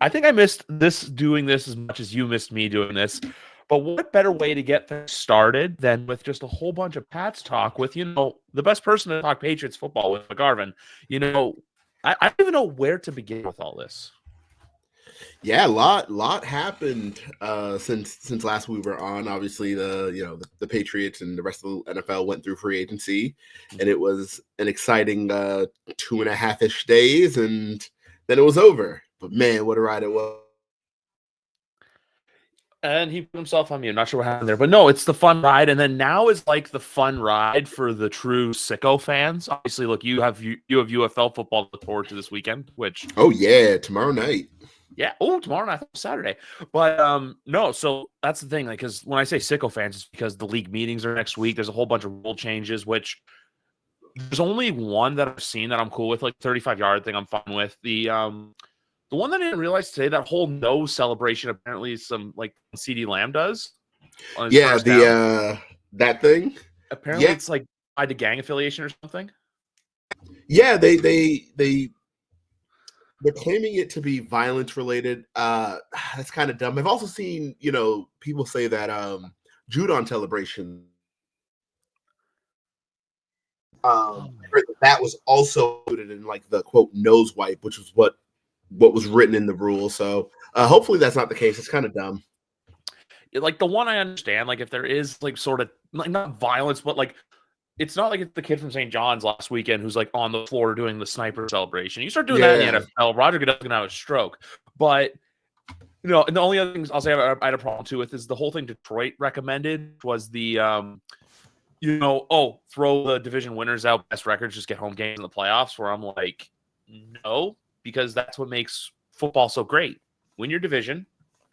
I think I missed doing this as much as you missed me doing this. But what better way to get things started than with just a whole bunch of Pats talk with, the best person to talk Patriots football with, McGarvin. I don't even know where to begin with all this. Yeah, lot happened since last we were on. Obviously, the Patriots and the rest of the NFL went through free agency, and it was an exciting 2.5-ish days, and then it was over. But man, what a ride it was! And he put himself on mute. Not sure what happened there, but no, it's the fun ride. And then now is like the fun ride for the true sicko fans. Obviously, look, you have UFL football to look forward to this weekend, which Tomorrow night. Yeah. Oh, tomorrow night, Saturday. But no, so that's the thing. Like, because when I say sicko fans, it's because the league meetings are next week. There's a whole bunch of rule changes, which there's only one that I've seen that I'm cool with, like 35-yard thing I'm fine with. The one that I didn't realize today, that whole no celebration apparently is some like CD Lamb does. Yeah, that thing. Apparently it's like tied to gang affiliation or something. Yeah, they're claiming it to be violence related. That's kind of dumb. I've also seen, people say that Judon celebration that was also included in like the quote nose wipe, which was what was written in the rule. So hopefully that's not the case. It's kind of dumb. Like the one I understand, like if there is like sort of like not violence, but like it's not like it's the kid from St. John's last weekend who's like on the floor doing the sniper celebration. You start doing that in the NFL, Roger Goodell's gonna have a stroke. But and the only other things I'll say I had a problem too with is the whole thing Detroit recommended was the throw the division winners out, best records, just get home games in the playoffs. Where I'm like, no, because that's what makes football so great. Win your division,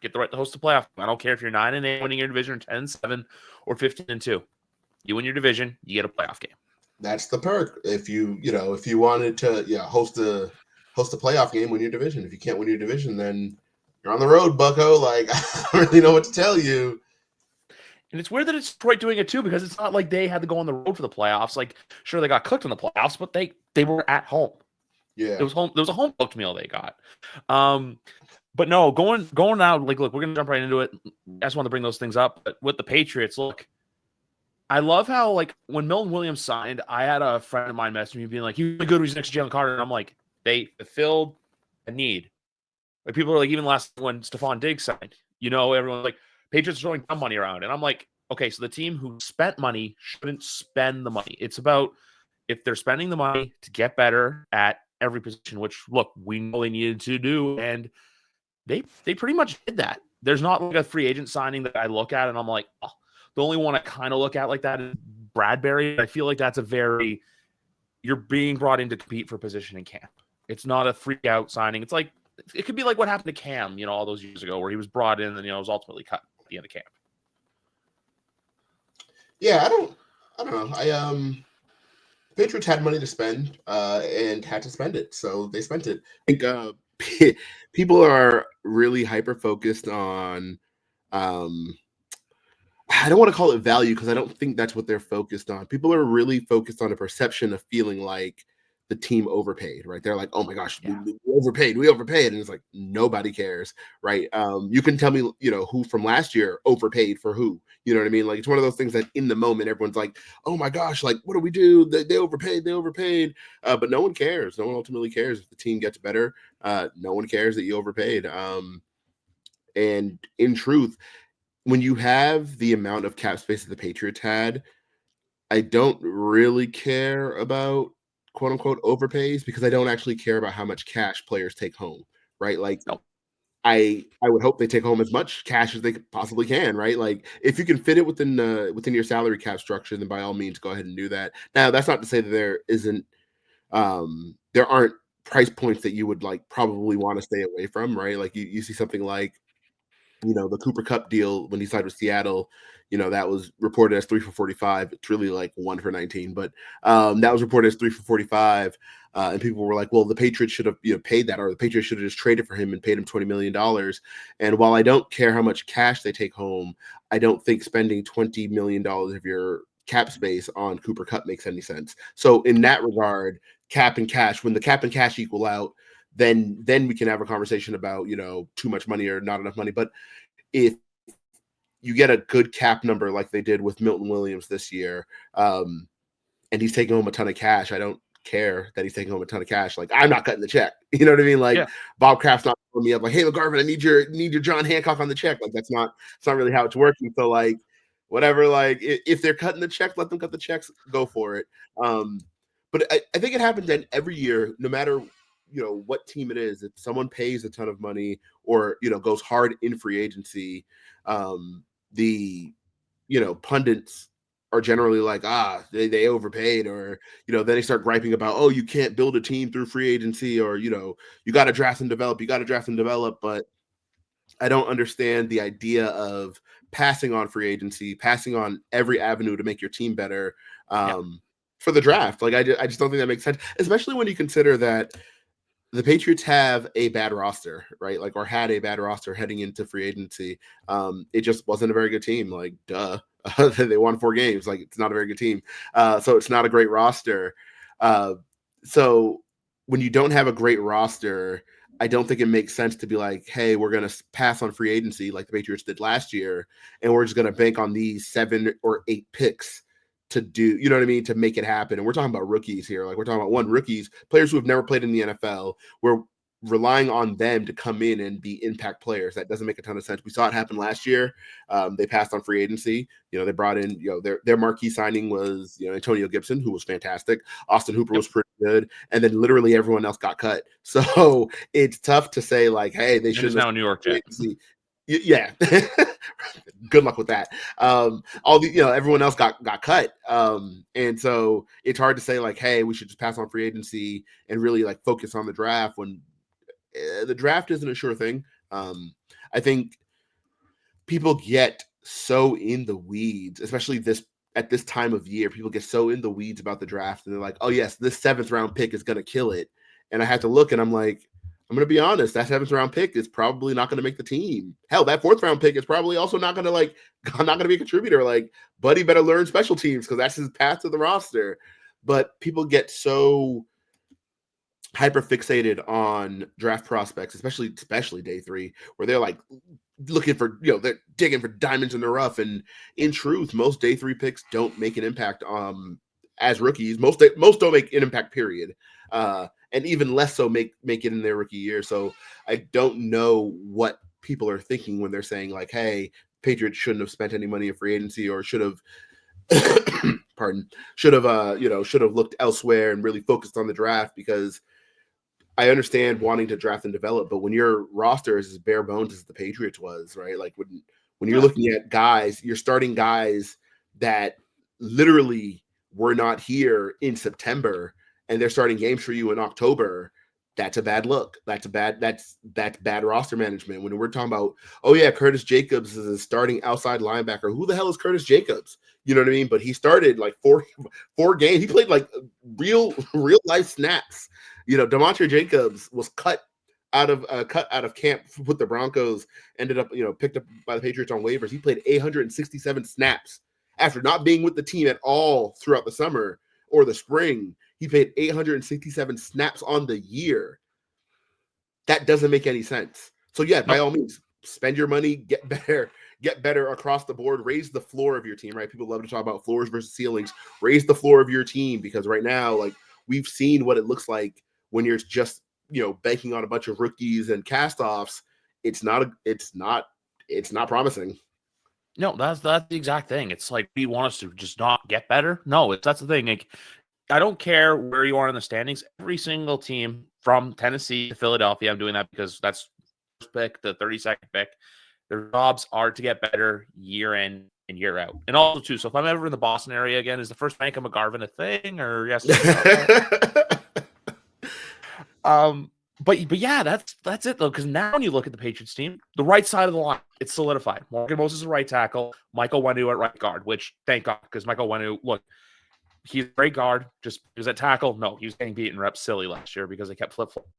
get the right to host the playoff. I don't care if you're 9-8 winning your division, or 10-7, or 15-2. You win your division, you get a playoff game. That's the perk. If you wanted to host a playoff game, win your division. If you can't win your division, then you're on the road, bucko. Like, I don't really know what to tell you. And it's weird that it's Detroit doing it too, because it's not like they had to go on the road for the playoffs. Like, sure, they got cooked in the playoffs, but they were at home. Yeah, it was home. There was a home cooked meal they got. But no, going now. Like, look, we're gonna jump right into it. I just want to bring those things up. But with the Patriots, look, I love how, like, when Milton Williams signed, I had a friend of mine message me being like, "He's good. He's next to Jalen Carter," and I'm like, they fulfilled a need. Like, people were like, even last when Stephon Diggs signed, everyone's like, Patriots are throwing dumb money around. And I'm like, okay, so the team who spent money shouldn't spend the money. It's about if they're spending the money to get better at every position, which, look, we know they needed to do. And they pretty much did that. There's not like a free agent signing that I look at and I'm like, oh, the only one I kind of look at like that is Bradbury. I feel like that's you're being brought in to compete for position in camp. It's not a freak out signing. It's like, it could be like what happened to Cam, all those years ago, where he was brought in and, was ultimately cut at the end of camp. Yeah, I don't know. Patriots had money to spend and had to spend it, so they spent it. I think people are really hyper focused on. I don't want to call it value because I don't think that's what they're focused on. People are really focused on a perception of feeling like the team overpaid, right? They're like, oh my gosh, we overpaid. And it's like, nobody cares, right? You can tell me, who from last year overpaid for who, you know what I mean? Like, it's one of those things that in the moment, everyone's like, oh my gosh, like, what do we do? They overpaid. But no one cares. No one ultimately cares if the team gets better. No one cares that you overpaid. And in truth, when you have the amount of cap space that the Patriots had, I don't really care about quote unquote overpays because I don't actually care about how much cash players take home, right? Like, I would hope they take home as much cash as they possibly can, right? Like, if you can fit it within your salary cap structure, then by all means go ahead and do that. Now, that's not to say that there aren't price points that you would like probably want to stay away from, right? Like you see something like, the Cooper Kupp deal when he signed with Seattle, that was reported as 3 for $45. It's really like 1 for $19, but that was reported as 3 for $45. And people were like, well, the Patriots should have paid that, or the Patriots should have just traded for him and paid him $20 million. And while I don't care how much cash they take home, I don't think spending $20 million of your cap space on Cooper Kupp makes any sense. So in that regard, cap and cash, when the cap and cash equal out, then we can have a conversation about, too much money or not enough money. But if you get a good cap number like they did with Milton Williams this year, and he's taking home a ton of cash, I don't care that he's taking home a ton of cash. Like, I'm not cutting the check. You know what I mean? Like, Bob Kraft's not pulling me up like, hey, McGarvin, I need your John Hancock on the check. Like, it's not really how it's working. So, like, whatever, like, if they're cutting the check, let them cut the checks, go for it. But I think it happens then every year, no matter what team it is. If someone pays a ton of money or goes hard in free agency, the pundits are generally like, they overpaid, or then they start griping about, oh, you can't build a team through free agency, or you got to draft and develop. But I don't understand the idea of passing on free agency, passing on every avenue to make your team better for the draft. Like, I just don't think that makes sense, especially when you consider that the Patriots have a bad roster, right? Like, or had a bad roster heading into free agency. It just wasn't a very good team. Like, duh. They won 4 games. Like, it's not a very good team. So it's not a great roster. So when you don't have a great roster, I don't think it makes sense to be like, hey, we're going to pass on free agency like the Patriots did last year, and we're just going to bank on these 7 or 8 picks to do, you know what I mean, to make it happen. And we're talking about rookies here. Like, we're talking about rookies, players who have never played in the NFL. We're relying on them to come in and be impact players. That doesn't make a ton of sense. We saw it happen last year. They passed on free agency. They brought in, their marquee signing was, Antonio Gibson, who was fantastic. Austin Hooper was pretty good. And then literally everyone else got cut. So it's tough to say, like, hey, they should. It's now a New York Jet. Yeah. Good luck with that. Everyone else got cut. And so it's hard to say, like, hey, we should just pass on free agency and really, like, focus on the draft when the draft isn't a sure thing. I think people get so in the weeds, especially at this time of year. People get so in the weeds about the draft, and they're like, oh yes, this 7th round pick is going to kill it. And I have to look, and I'm like, I'm going to be honest, that 7th round pick is probably not going to make the team. Hell, that 4th round pick is probably also not going to be a contributor. Like, Buddy better learn special teams because that's his path to the roster. But people get so hyper fixated on draft prospects, especially day 3, where they're like looking for, they're digging for diamonds in the rough. And in truth, most day 3 picks don't make an impact as rookies. Most don't make an impact, period. And even less so make it in their rookie year. So I don't know what people are thinking when they're saying, like, hey, Patriots shouldn't have spent any money in free agency, or should have should have looked elsewhere and really focused on the draft. Because I understand wanting to draft and develop, but when your roster is as bare bones as the Patriots was, right? Like, when you're looking at guys, you're starting guys that literally were not here in September, and they're starting games for you in October. That's a bad look. That's bad roster management. When we're talking about, oh yeah, Curtis Jacobs is a starting outside linebacker. Who the hell is Curtis Jacobs? You know what I mean? But he started like four games. He played like real life snaps. DeMontre Jacobs was cut out of camp with the Broncos. Ended up, picked up by the Patriots on waivers. He played 867 snaps after not being with the team at all throughout the summer or the spring. He played 867 snaps on the year. That doesn't make any sense. So yeah, by all means, spend your money, get better across the board, raise the floor of your team, right? People love to talk about floors versus ceilings. Raise the floor of your team, because right now, like, we've seen what it looks like when you're just, banking on a bunch of rookies and cast-offs. It's not promising. No, that's the exact thing. It's like, we want us to just not get better. No, that's the thing. Like, I don't care where you are in the standings. Every single team from Tennessee to Philadelphia, I'm doing that because that's the first pick, the 32nd pick. Their jobs are to get better year in and year out. And also, too, so if I'm ever in the Boston area again, is the first bank of McGarvin a thing, or yes? But yeah, that's it though. Because now when you look at the Patriots team, the right side of the line, it's solidified. Morgan Moses is a right tackle, Michael Wenu at right guard, which thank God, because Michael Wenu, look, he's a great guard. Just because at tackle, no, he was getting beaten reps silly last year because they kept flip-flopping.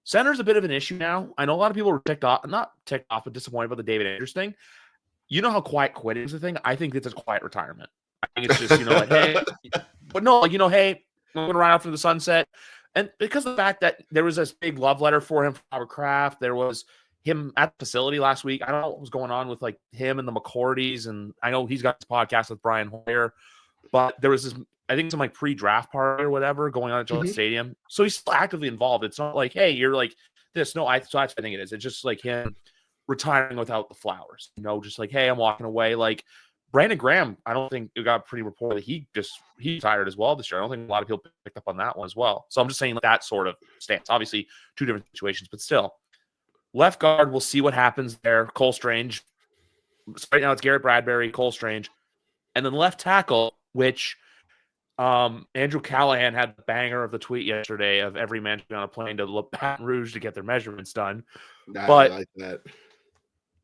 Center's a bit of an issue now. I know a lot of people were not ticked off, but disappointed about the David Andrews thing. You know how quiet quitting is the thing? I think it's a quiet retirement. I think it's just, like, hey, but no, like, hey, I'm going to ride off into the sunset. And because of the fact that there was this big love letter for him from Robert Kraft, there was him at the facility last week. I don't know what was going on with like him and the McCourties, and I know he's got his podcast with Brian Hoyer, but there was this, I think, some like pre-draft party or whatever going on at Gillette Stadium. So he's still actively involved. It's not like, hey, you're like this. No, so that's what I think it is. It's just like him retiring without the flowers. Just like, hey, I'm walking away. Like Brandon Graham, I don't think it got pretty reported that he retired as well this year. I don't think a lot of people picked up on that one as well. So I'm just saying like that sort of stance. Obviously, two different situations, but still. Left guard, we'll see what happens there. Cole Strange. So right now it's Garrett Bradbury, Cole Strange. And then left tackle, which Andrew Callahan had the banger of the tweet yesterday of every man on a plane to Baton Rouge to get their measurements done. But I like that.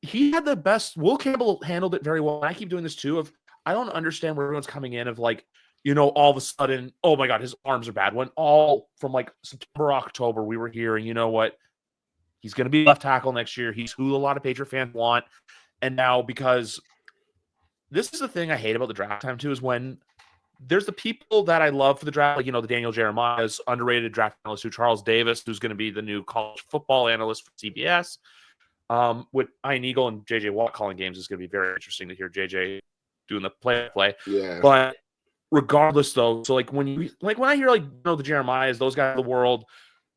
He had the best. Will Campbell handled it very well. And I keep doing this too. I don't understand where everyone's coming in of like, all of a sudden, oh my God, his arms are bad. When all from like September, October, we were hearing, you know what? He's going to be left tackle next year. He's who a lot of Patriot fans want. And now, because this is the thing I hate about the draft time too, is when there's the people that I love for the draft, like, the Daniel Jeremiah's underrated draft analyst, Charles Davis, who's going to be the new college football analyst for CBS. With Ian Eagle and JJ Watt calling games is going to be very interesting to hear JJ doing the play. Yeah. But regardless, though, so like when I hear the Jeremiahs, those guys of the world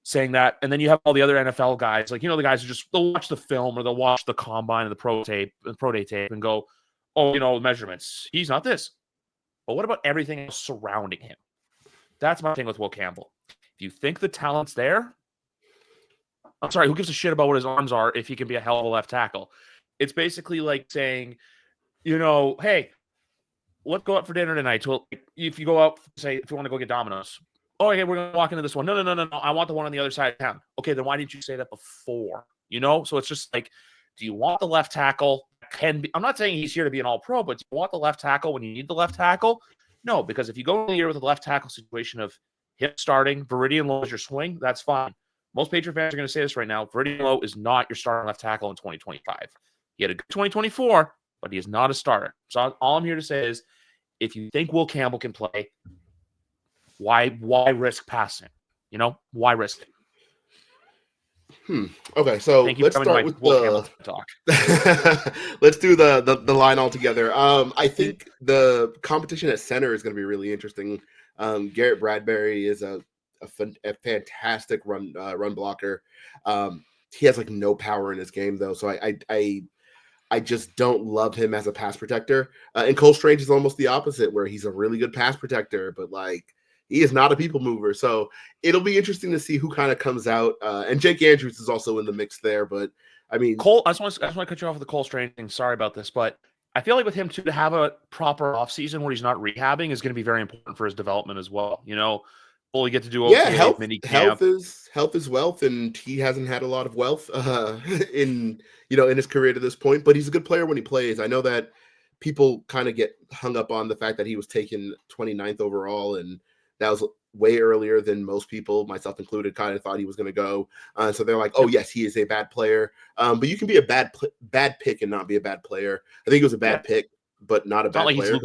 saying that, and then you have all the other NFL guys, like the guys who they'll watch the film or they'll watch the combine and the pro day tape, and go, oh, measurements, he's not this. But what about everything else surrounding him? That's my thing with Will Campbell. If you think the talent's there, I'm sorry, who gives a shit about what his arms are if he can be a hell of a left tackle? It's basically like saying, hey, let's go out for dinner tonight. Well, if you go out, say, if you want to go get Domino's. Oh, okay, we're going to walk into this one. No. I want the one on the other side of town. Okay, then why didn't you say that before? So it's just like, do you want the left tackle? I'm not saying he's here to be an all-pro, but do you want the left tackle when you need the left tackle? No, because if you go in the year with a left tackle situation of him starting, Viridian Lowe is your swing, that's fine. Most Patriot fans are going to say this right now. Viridian Lowe is not your starting left tackle in 2025. He had a good 2024, but he is not a starter. So all I'm here to say is, if you think Will Campbell can play, why risk passing? Why risk it? Okay, so let's start with the talk. Let's do the line all together. I think the competition at center is going to be really interesting. Garrett Bradbury is a fantastic run blocker. He has like no power in his game though, so I just don't love him as a pass protector. And Cole Strange is almost the opposite, where he's a really good pass protector, but like he is not a people mover. So it'll be interesting to see who kind of comes out. And Jake Andrews is also in the mix there, but I mean, Cole. I just want to cut you off with the Cole Strange thing. Sorry about this, but I feel like with him too, to have a proper offseason where he's not rehabbing is going to be very important for his development as well. Fully get to do health is wealth, and he hasn't had a lot of wealth in his career to this point. But he's a good player when he plays. I know that people kind of get hung up on the fact that he was taken 29th overall, and that was way earlier than most people, myself included, kind of thought he was going to go. So they're like, oh, yes, he is a bad player. But you can be a bad pick and not be a bad player. I think it was a bad pick, but not a bad player.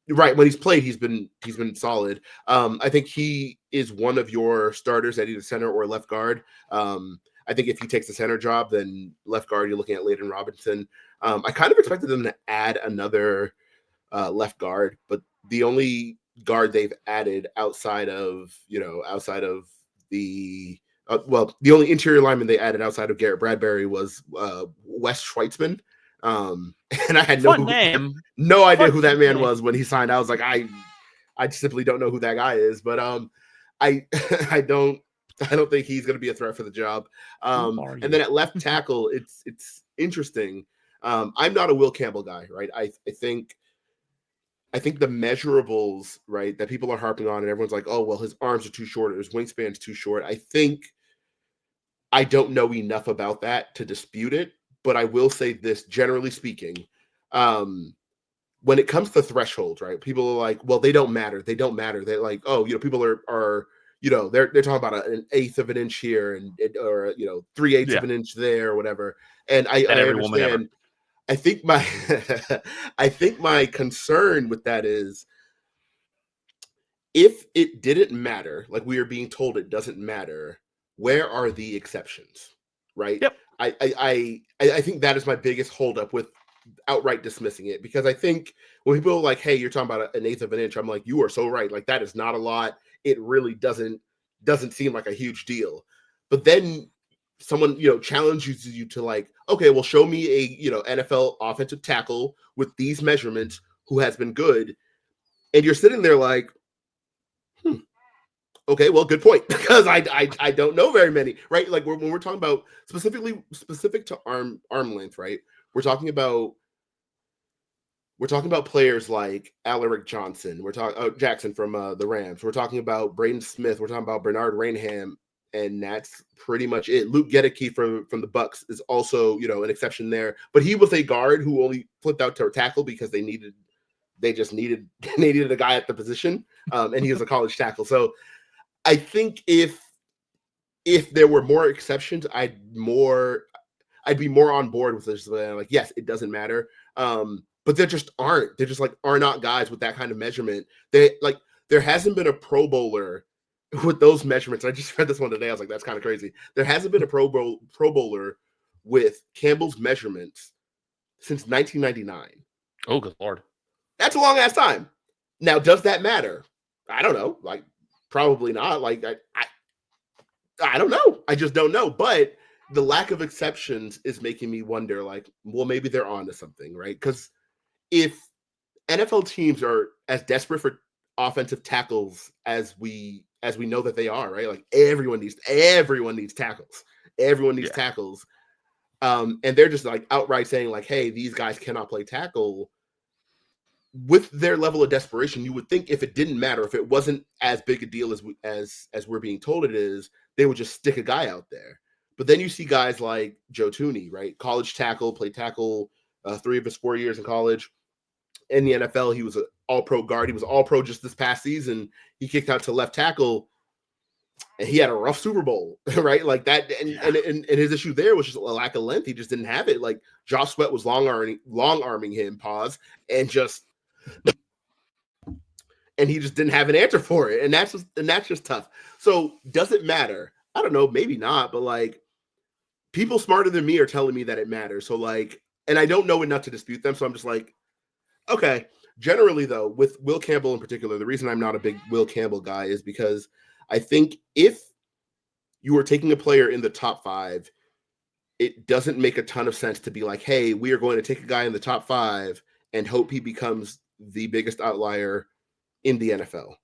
Right. When he's played, he's been solid. I think he is one of your starters at either center or left guard. I think if he takes the center job, then left guard, you're looking at Layden Robinson. I kind of expected them to add another left guard, but the only guard they've added outside of the the only interior lineman they added outside of Garrett Bradbury was Wes Schweitzman. And I had no idea who that man was when he signed. I was like, I simply don't know who that guy is, but I don't think he's going to be a threat for the job. And then at left tackle, it's interesting. I'm not a Will Campbell guy, right? I think the measurables, right, that people are harping on, and everyone's like, oh, well, his arms are too short, or his wingspan's too short. I think I don't know enough about that to dispute it, but I will say this, generally speaking, when it comes to thresholds, right, people are like, well, they don't matter. They're like, oh, people are they're talking about an eighth of an inch here or 3/8 of an inch there or whatever. And I understand. I think my concern with that is if it didn't matter, like we are being told it doesn't matter, where are the exceptions, right? Yep. I think that is my biggest holdup with outright dismissing it, because I think when people are like, hey, you're talking about an eighth of an inch, I'm like, you are so right. Like, that is not a lot. It really doesn't seem like a huge deal. But then someone, challenges you to like, okay, well, show me a, NFL offensive tackle with these measurements who has been good. And you're sitting there like, okay, well, good point, because I don't know very many, right? Like when we're talking about specific to arm length, right? We're talking about players like Alaric Johnson. We're talking Jackson from the Rams. We're talking about Braden Smith. We're talking about Bernard Rainham, and that's pretty much it. Luke Gedeke from the Bucks is also an exception there, but he was a guard who only flipped out to tackle because they just needed a guy at the position, and he was a college tackle. So I think if there were more exceptions, I'd be more on board with this. Like, yes, it doesn't matter. But there just aren't. There just are not guys with that kind of measurement. There hasn't been a Pro Bowler with those measurements. I just read this one today. I was like, that's kind of crazy. There hasn't been a Pro Bowler with Campbell's measurements since 1999. Oh, good Lord. That's a long ass time. Now, does that matter? I don't know. Like, probably not. Like, I don't know. I just don't know. But the lack of exceptions is making me wonder, like, well, maybe they're on to something, right? Because if NFL teams are as desperate for offensive tackles as we know that they are, right? Like, everyone needs tackles. Everyone needs tackles. And they're just like outright saying like, hey, these guys cannot play tackle. With their level of desperation, you would think if it didn't matter, if it wasn't as big a deal as we're being told it is, they would just stick a guy out there. But then you see guys like Joe Thuney, right? College tackle, played tackle 3 of his 4 years in college. In the NFL, he was an all-pro guard. He was all-pro just this past season. He kicked out to left tackle, and he had a rough Super Bowl, right? Like that, and his issue there was just a lack of length. He just didn't have it. Like Josh Sweat was long arming him, and he just didn't have an answer for it. And that's just tough. So does it matter? I don't know, maybe not, but like people smarter than me are telling me that it matters. So like, and I don't know enough to dispute them. So I'm just like, okay. Generally though, with Will Campbell in particular, the reason I'm not a big Will Campbell guy is because I think if you are taking a player in the top 5, it doesn't make a ton of sense to be like, hey, we are going to take a guy in the top 5 and hope he becomes the biggest outlier in the NFL.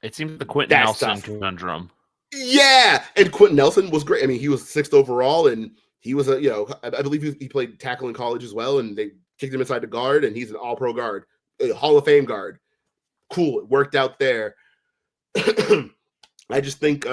It seems the Quentin Nelson conundrum. Yeah, and Quentin Nelson was great. I mean, he was 6th overall, and he was I believe he played tackle in college as well, and they kicked him inside the guard, and he's an all-pro guard, a Hall of Fame guard. Cool, it worked out there. I just think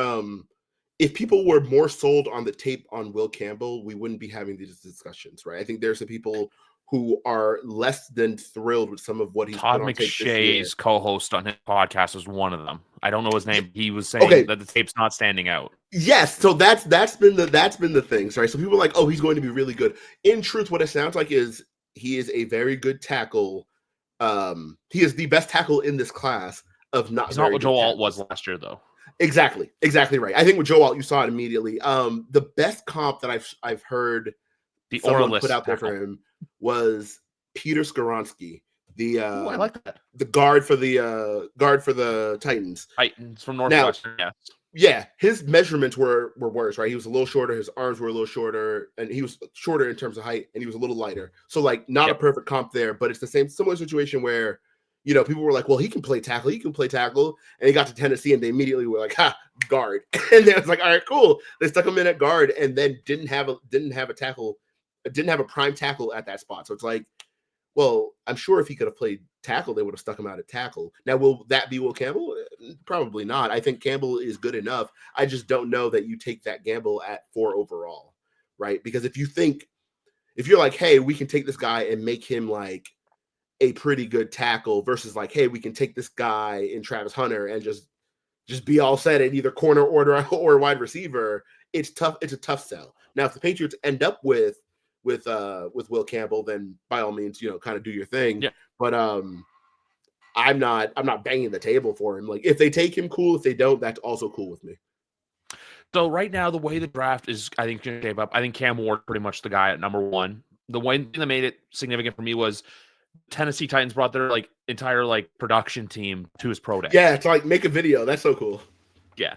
if people were more sold on the tape on Will Campbell, we wouldn't be having these discussions, right? I think there's some people who are less than thrilled with some of what he's Todd put on tape this year. McShay's co-host on his podcast was one of them. I don't know his name. He was saying that the tape's not standing out. Yes, so that's been the things, right? So people are like, oh, he's going to be really good. In truth, what it sounds like is he is a very good tackle. He is the best tackle in this class of not. He's not what Joe Alt was last year, though. Exactly right. I think with Joe Alt, you saw it immediately. The best comp that I've heard someone put out there for him was Peter Skoronski, I like that. The guard for the Titans. Titans from Northwestern, yes. Yeah, his measurements were worse, right? He was a little shorter, his arms were a little shorter, and he was shorter in terms of height, and he was a little lighter. So, like, not a perfect comp there, but it's the similar situation where, people were like, well, he can play tackle, and he got to Tennessee, and they immediately were like, guard. And then it's like, all right, cool. They stuck him in at guard, and then didn't have a prime tackle at that spot. So it's like, well, I'm sure if he could have played tackle, they would have stuck him out at tackle. Now, will that be Will Campbell? Probably not. I think Campbell is good enough. I just don't know that you take that gamble at 4 overall, right? Because if you're like, hey, we can take this guy and make him like a pretty good tackle versus like, hey, we can take this guy in Travis Hunter and just be all set at either corner or wide receiver, it's tough. It's a tough sell. Now, if the Patriots end up with Will Campbell, then by all means, kind of do your thing. Yeah. But I'm not banging the table for him. Like if they take him, cool. If they don't, that's also cool with me. So right now, the way the draft is, I think, going to shape up, I think Cam Ward pretty much the guy at number one. The one thing that made it significant for me was Tennessee Titans brought their entire production team to his pro day. Yeah, it's like make a video. That's so cool. Yeah.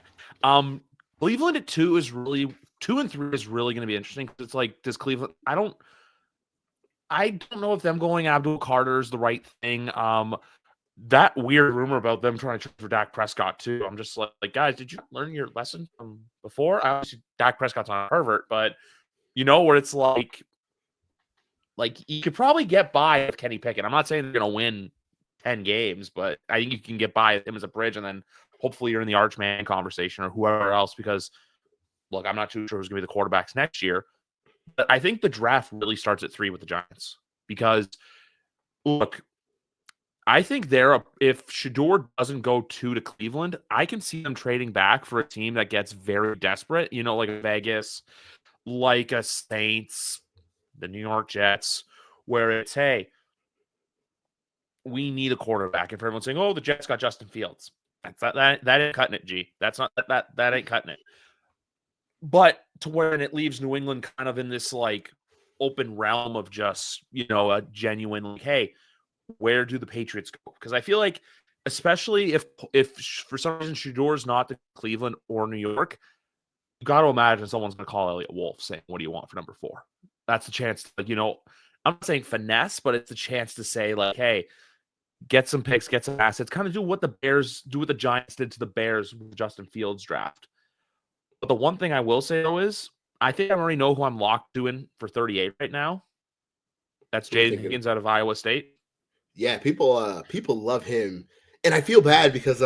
Cleveland at 2 and 3 is really going to be interesting. It's like, does Cleveland? I don't know if them going Abdul Carter is the right thing. That weird rumor about them trying to trade for Dak Prescott too. I'm just like, guys, did you learn your lesson from before? Obviously, Dak Prescott's not a pervert, but where it's like you could probably get by with Kenny Pickett. I'm not saying they're going to win 10 games, but I think you can get by with him as a bridge, and then hopefully you're in the Archman conversation or whoever else. Because look, I'm not too sure who's going to be the quarterbacks next year. But I think the draft really starts at 3 with the Giants because, look, I think if Shedeur doesn't go 2 to Cleveland, I can see them trading back for a team that gets very desperate, like a Vegas, like a Saints, the New York Jets, where it's, hey, we need a quarterback. And for everyone saying, oh, the Jets got Justin Fields. That ain't cutting it, G. That's not that ain't cutting it. But to where it leaves New England kind of in this open realm of just, a genuine hey, where do the Patriots go? Because I feel like, especially if for some reason Shedeur's not to Cleveland or New York, you got to imagine someone's going to call Elliott Wolf saying, what do you want for number 4? That's the chance to, I'm not saying finesse, but it's a chance to say hey, get some picks, get some assets, kind of do what the Giants did to the Bears with the Justin Fields draft. But the one thing I will say, though, is I think I already know who I'm locked doing for 38 right now. That's Jaden Higgins out of Iowa State. Yeah, people love him. And I feel bad because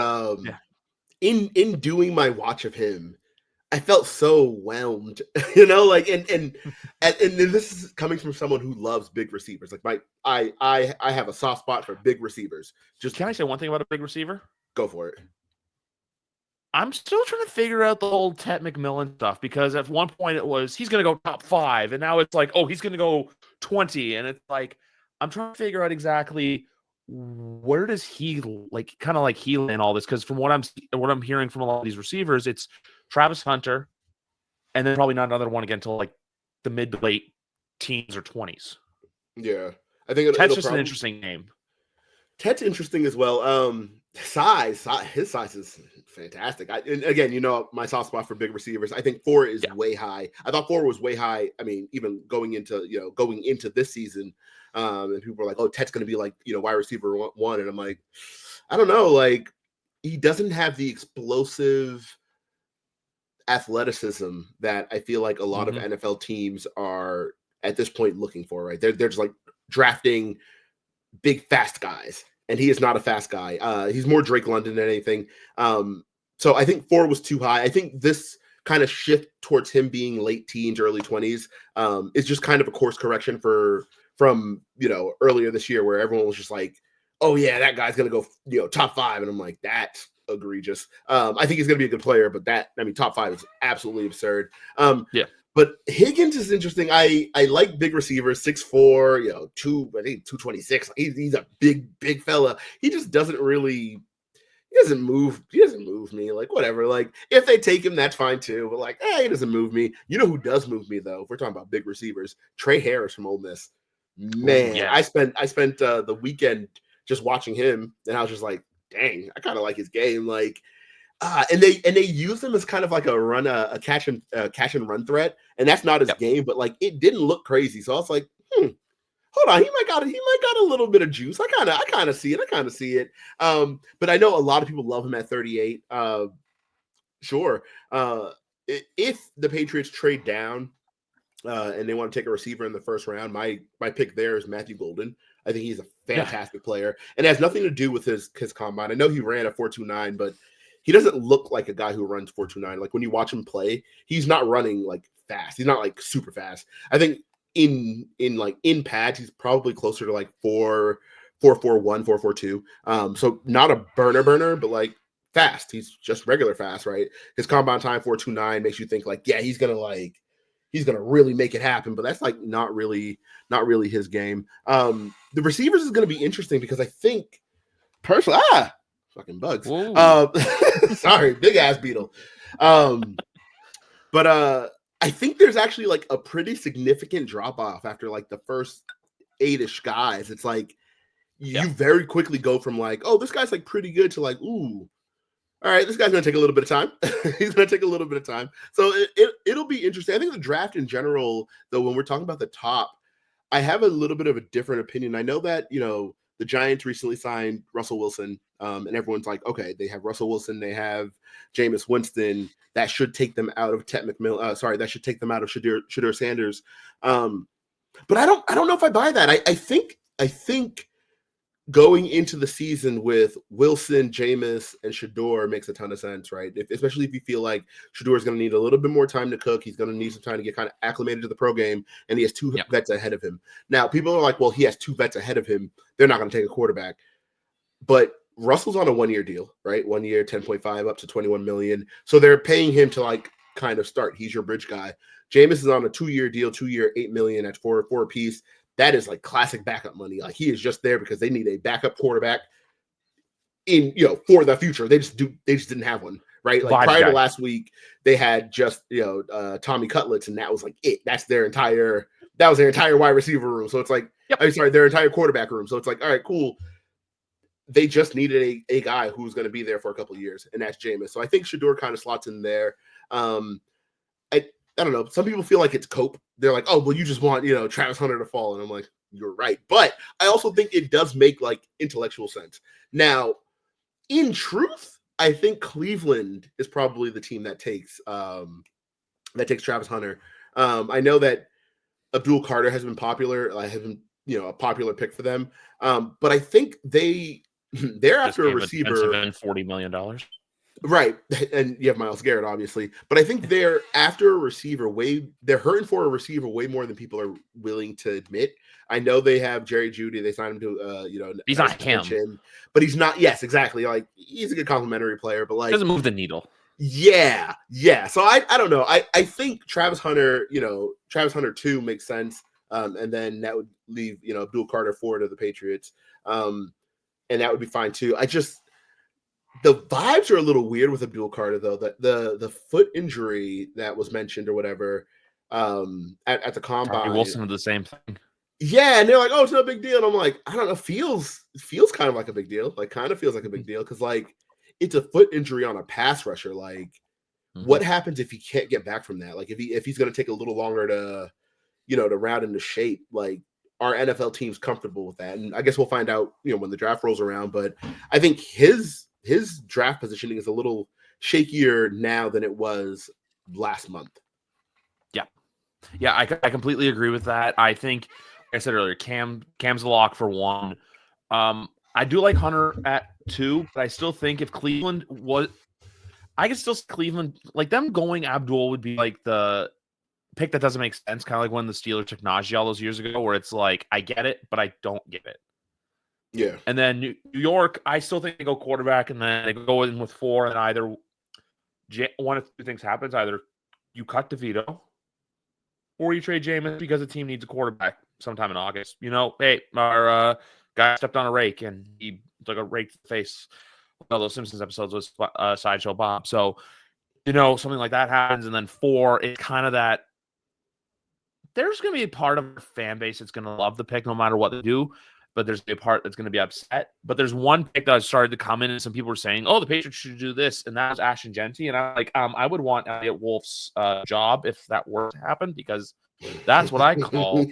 in doing my watch of him, I felt so whelmed, and this is coming from someone who loves big receivers. I have a soft spot for big receivers. Just can I say one thing about a big receiver? Go for it. I'm still trying to figure out the whole Ted McMillan stuff because at one point it was he's going to go top 5, and now it's he's going to go 20, and it's I'm trying to figure out exactly where does he kind of heal in all this, because from what I'm hearing from a lot of these receivers, it's Travis Hunter, and then probably not another one again until the mid to late teens or 20s. Yeah, I think Ted's just an interesting name. Ted's interesting as well. His size is fantastic. And again, my soft spot for big receivers. I think 4 is way high. I thought 4 was way high. I mean, even going into this season, and people were like, "Oh, Ted's going to be wide receiver 1," and I'm like, I don't know. He doesn't have the explosive athleticism that I feel like a lot of NFL teams are at this point looking for. Right? They're just drafting big fast guys, and he is not a fast guy. He's more Drake London than anything. So I think 4 was too high. I think this kind of shift towards him being late teens, early 20s is just kind of a course correction from earlier this year, where everyone was just like, oh yeah, that guy's gonna go top 5, and I'm like, that's egregious. I think he's gonna be a good player, but top 5 is absolutely absurd. But Higgins is interesting. I like big receivers, 6'4", I think 226. He's a big fella. He just doesn't really. He doesn't move me. Whatever. If they take him, that's fine too. But he doesn't move me. You know who does move me though? If we're talking about big receivers, Trey Harris from Ole Miss. Man, I spent the weekend just watching him, and I was just like, dang, I kind of like his game. And they use him as kind of a catch and run threat, and that's not his game. But it didn't look crazy, so I was like, hold on, he might got a little bit of juice. I kind of see it. But I know a lot of people love him at 38. Sure. If the Patriots trade down and they want to take a receiver in the first round, my pick there is Matthew Golden. I think he's a fantastic player, and it has nothing to do with his combine. I know he ran a 4.29, but he doesn't look like a guy who runs 4.29. When you watch him play, he's not running fast. He's not super fast. I think in pads, he's probably closer to 4.41, 4.42. So not a burner, but fast. He's just regular fast, right? His combine time 4.29 makes you think he's gonna really make it happen, but that's not really his game. The receivers is gonna be interesting because I think Personally, fucking bugs. Whoa. Sorry, big ass beetle. But I think there's actually like a pretty significant drop off after like the first 8-ish guys. It's like you very quickly go from like, oh, this guy's like pretty good to like, ooh, all right, this guy's gonna take a little bit of time. He's gonna take a little bit of time. So it'll be interesting. I think the draft in general, though, when we're talking about the top, I have a little bit of a different opinion. I know that, you know, the Giants recently signed Russell Wilson, and everyone's like, okay, they have Russell Wilson, they have Jameis Winston. That should take them out of Ted McMillan. That should take them out of Shedeur Sanders. But I don't know if I buy that. I think going into the season with Wilson, Jameis, and Shedeur makes a ton of sense, right? Especially if you feel like Shedeur is going to need a little bit more time to cook. He's going to need some time to get kind of acclimated to the pro game, and he has two vets ahead of him. Now, people are like, well, he has two vets ahead of him. They're not going to take a quarterback. But Russell's on a 1-year deal, right? 1 year, 10.5 up to 21 million. So they're paying him to like kind of start. He's your bridge guy. Jameis is on a 2-year deal, 2-year, 8 million at four a piece. That is like classic backup money. Like he is just there because they need a backup quarterback in, you know, for the future. They just didn't have one, right? Like prior to last week, they had just, you know, Tommy Cutlets, and that was like it. That was their entire wide receiver room. So it's like, their entire quarterback room. So it's like, all right, cool. They just needed a guy who's going to be there for a couple of years, and that's Jameis. So I think Shedeur kind of slots in there. I don't know. Some people feel like it's cope. They're like, oh, well, you just want, you know, Travis Hunter to fall. And I'm like, you're right. But I also think it does make like intellectual sense. Now, in truth, I think Cleveland is probably the team that takes Travis Hunter. I know that Abdul Carter has been popular. Has been, you know, a popular pick for them. But I think they're after a receiver and $40 million. Right. And you have Myles Garrett, obviously. But I think they're after a receiver they're hurting for a receiver way more than people are willing to admit. I know they have Jerry Jeudy. They signed him to, you know, he's not him. But he's not. Yes, exactly. Like he's a good complimentary player, but like doesn't move the needle. Yeah. So I don't know. I think Travis Hunter 2 makes sense. And then that would leave, you know, Abdul Carter 4 to the Patriots. And that would be fine too. The vibes are a little weird with Abdul Carter, though. That the foot injury that was mentioned or whatever at the combine. Wilson did the same thing. Yeah, and they're like, "Oh, it's no big deal." And I'm like, I don't know. Feels kind of like a big deal. Like, kind of feels like a big deal because like it's a foot injury on a pass rusher. Like, what happens if he can't get back from that? Like, if he's going to take a little longer to, you know, to round into shape. Like, are NFL teams comfortable with that? And I guess we'll find out, you know, when the draft rolls around. But I think his draft positioning is a little shakier now than it was last month. Yeah, I completely agree with that. I think, like I said earlier, Cam's a lock for 1. I do like Hunter at 2, but I still think if Cleveland was, I could still see Cleveland, like them going Abdul would be like the pick that doesn't make sense, kind of like when the Steelers took Najee all those years ago, where it's like, I get it, but I don't get it. Yeah. And then New York, I still think they go quarterback, and then they go in with 4, and either one of two things happens. Either you cut DeVito, or you trade Jameis because the team needs a quarterback sometime in August. You know, hey, our guy stepped on a rake, and he took a rake to the face. One of those Simpsons episodes was Sideshow Bob. So, you know, something like that happens, and then 4, it's kind of that there's going to be a part of our fan base that's going to love the pick no matter what they do. But there's a part that's going to be upset. But there's one pick that started to come in, and some people were saying, "Oh, the Patriots should do this," and that was Ashton Genty. And I'm like, I would want Elliot Wolf's job if that were to happen, because that's what I call.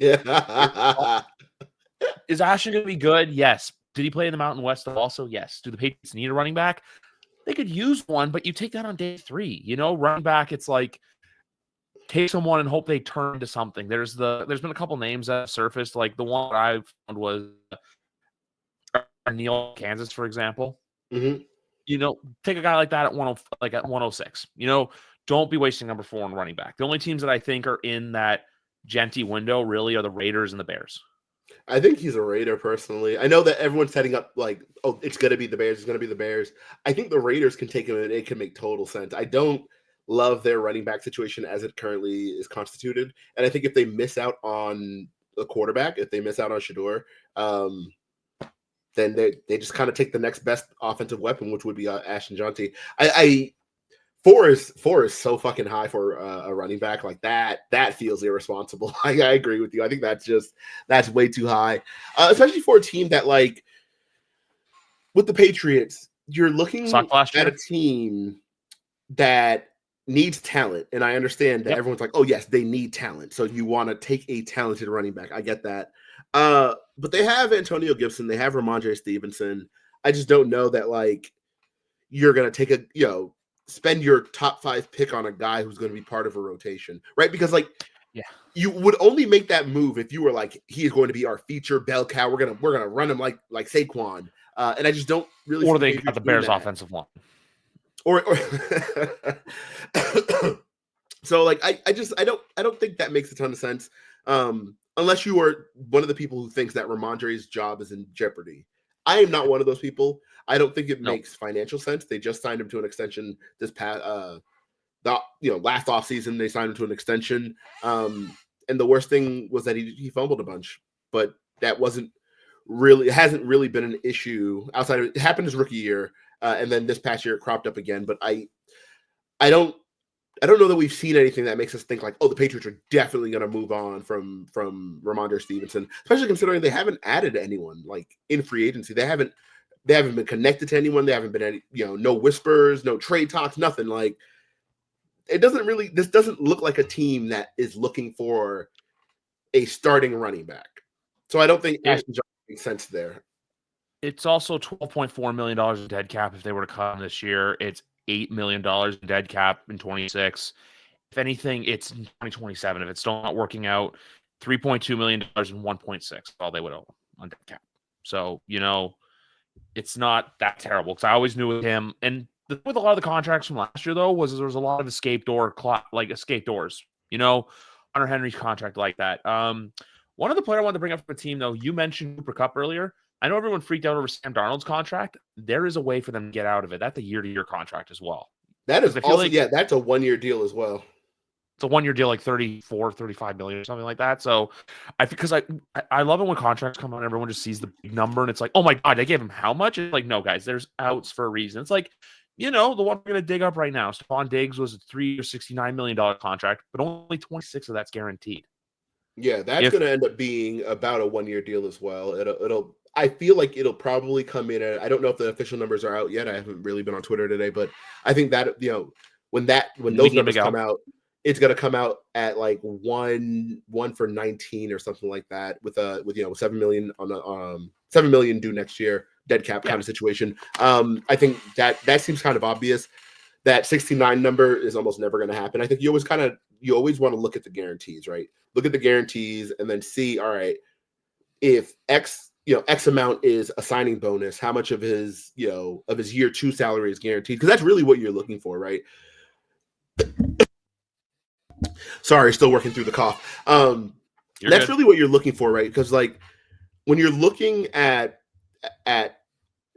Is Ashton going to be good? Yes. Did he play in the Mountain West also? Yes. Do the Patriots need a running back? They could use one, but you take that on day 3. You know, running back, it's like take someone and hope they turn to something. There's been a couple names that surfaced. Like the one that I found was Neil Kansas, for example. Mm-hmm. You know, take a guy like that at 106. You know, don't be wasting number 4 on running back. The only teams that I think are in that Genty window really are the Raiders and the Bears. I think he's a Raider personally. I know that everyone's setting up like, oh, it's going to be the Bears. It's going to be the Bears. I think the Raiders can take him and it can make total sense. I don't love their running back situation as it currently is constituted. And I think if they miss out on a quarterback, if they miss out on Shedeur, then they just kind of take the next best offensive weapon, which would be Ashton Jonty. Four is so fucking high for a running back like that. That feels irresponsible. I agree with you. I think that's way too high, especially for a team that, like, with the Patriots, you're looking at a team that needs talent, and I understand that everyone's like, oh yes, they need talent, so you want to take a talented running back. I get that, but they have Antonio Gibson, they have Ramondre Stevenson. I just don't know that, like, you're gonna take spend your top 5 pick on a guy who's going to be part of a rotation, right? Because, like, you would only make that move if you were like, he is going to be our feature bell cow. We're gonna run him like Saquon, and I just don't really. Or they got the Bears' offensive line, or so, like, I don't think that makes a ton of sense, unless you are one of the people who thinks that Ramondre's job is in jeopardy. I am not one of those people. I don't think it makes financial sense. They just signed him to an extension this past, last offseason. They signed him to an extension. And the worst thing was that he fumbled a bunch, but that hasn't really been an issue outside of it. It happened his rookie year. And then this past year it cropped up again. But I don't know that we've seen anything that makes us think like, oh, the Patriots are definitely going to move on from Ramondre Stevenson, especially considering they haven't added anyone like in free agency. They haven't been connected to anyone. They haven't been any, no whispers, no trade talks, nothing. Like, this doesn't look like a team that is looking for a starting running back. So I don't think Ashton Johnson makes sense there. It's also $12.4 million in dead cap if they were to cut him this year. It's $8 million in dead cap in 26. If anything, it's in 2027. If it's still not working out, $3.2 million and 1.6 all they would owe on dead cap. So, it's not that terrible because I always knew with him. And with a lot of the contracts from last year, though, was there was a lot of escape doors. Hunter Henry's contract like that. One of the players I wanted to bring up for the team, though, you mentioned Cooper Kupp earlier. I know everyone freaked out over Sam Darnold's contract. There is a way for them to get out of it. That's a year-to-year contract as well. That is also, that's a one-year deal as well. It's a one-year deal, like 35 million or something like that. So I love it when contracts come out, everyone just sees the big number and it's like, oh my God, they gave him how much? It's like, no, guys, there's outs for a reason. It's like, the one we're going to dig up right now. Stephon Diggs was a 3 or $69 million contract, but only 26 of that's guaranteed. Yeah, that's going to end up being about a one-year deal as well. I feel like it'll probably come in at, I don't know if the official numbers are out yet. I haven't really been on Twitter today, but I think that, when those numbers come out, it's going to come out at like one for 19 or something like that with 7 million on the 7 million due next year, dead cap kind of situation. I think that seems kind of obvious. That 69 number is almost never going to happen. I think you always want to look at the guarantees, right? Look at the guarantees and then see, all right, if X amount is a signing bonus, how much of his year 2 salary is guaranteed? Because that's really what you're looking for, right? Sorry, still working through the cough. That's really what you're looking for, right? Because, like, when you're looking at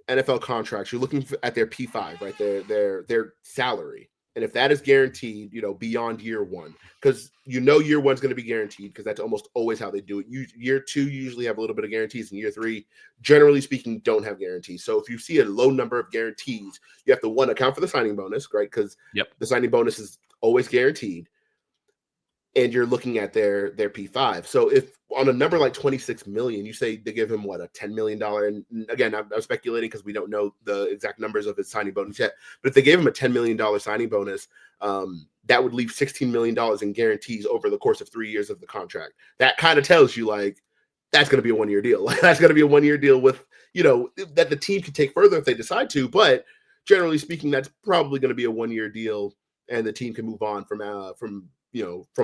NFL contracts, you're looking at their P5, right? Their salary. And if that is guaranteed, beyond year 1, because year 1's going to be guaranteed because that's almost always how they do it. Year 2 you usually have a little bit of guarantees, and year 3, generally speaking, don't have guarantees. So if you see a low number of guarantees, you have to, one, account for the signing bonus, right? Because the signing bonus is always guaranteed. And you're looking at their P5. So if on a number like 26 million, you say they give him what, a $10 million, and again, I'm speculating because we don't know the exact numbers of his signing bonus yet. But if they gave him a $10 million signing bonus, that would leave $16 million in guarantees over the course of 3 years of the contract. That kind of tells you, like, that's going to be a one-year deal. That's going to be a one-year deal with, that the team can take further if they decide to. But generally speaking, that's probably going to be a one-year deal, and the team can move on from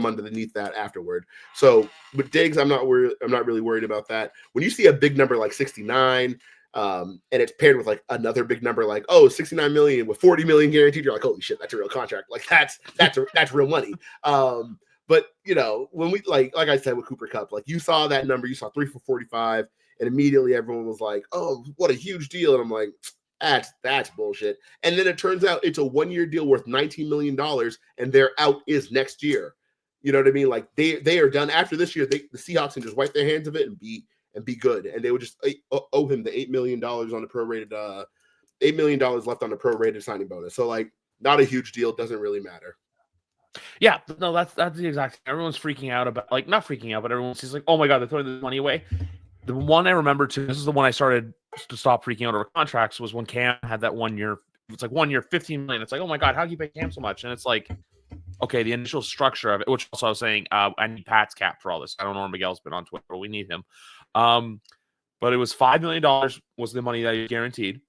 underneath that afterward. So with Diggs, I'm not really worried about that. When you see a big number like 69, and it's paired with like another big number like 69 million with 40 million guaranteed, you're like, holy shit, that's a real contract. Like that's real money. But when we like I said with Cooper Kupp, like you saw that number, you saw 3 for 45, and immediately everyone was like, oh, what a huge deal. And I'm like, that's bullshit. And then it turns out it's a one-year deal worth $19 million, and their out is next year. You know what I mean? Like they are done after this year. The Seahawks can just wipe their hands of it and be and be good. And they would just owe him the $8 million on the prorated, $8 million left on the prorated signing bonus. So like, not a huge deal. Doesn't really matter. Yeah, no, that's the exact thing. Everyone's freaking out about, like, not freaking out, but everyone's just like, oh my God, they're throwing this money away. The one I remember too, this is the one I started to stop freaking out over contracts, was when Cam had that 1 year. It's like 1 year, 15 million. It's like, oh my God, how do you pay Cam so much? And it's like, okay, the initial structure of it, which also I was saying, I need Pat's cap for all this. I don't know where Miguel's been on Twitter, but we need him. But it was $5 million was the money that he guaranteed,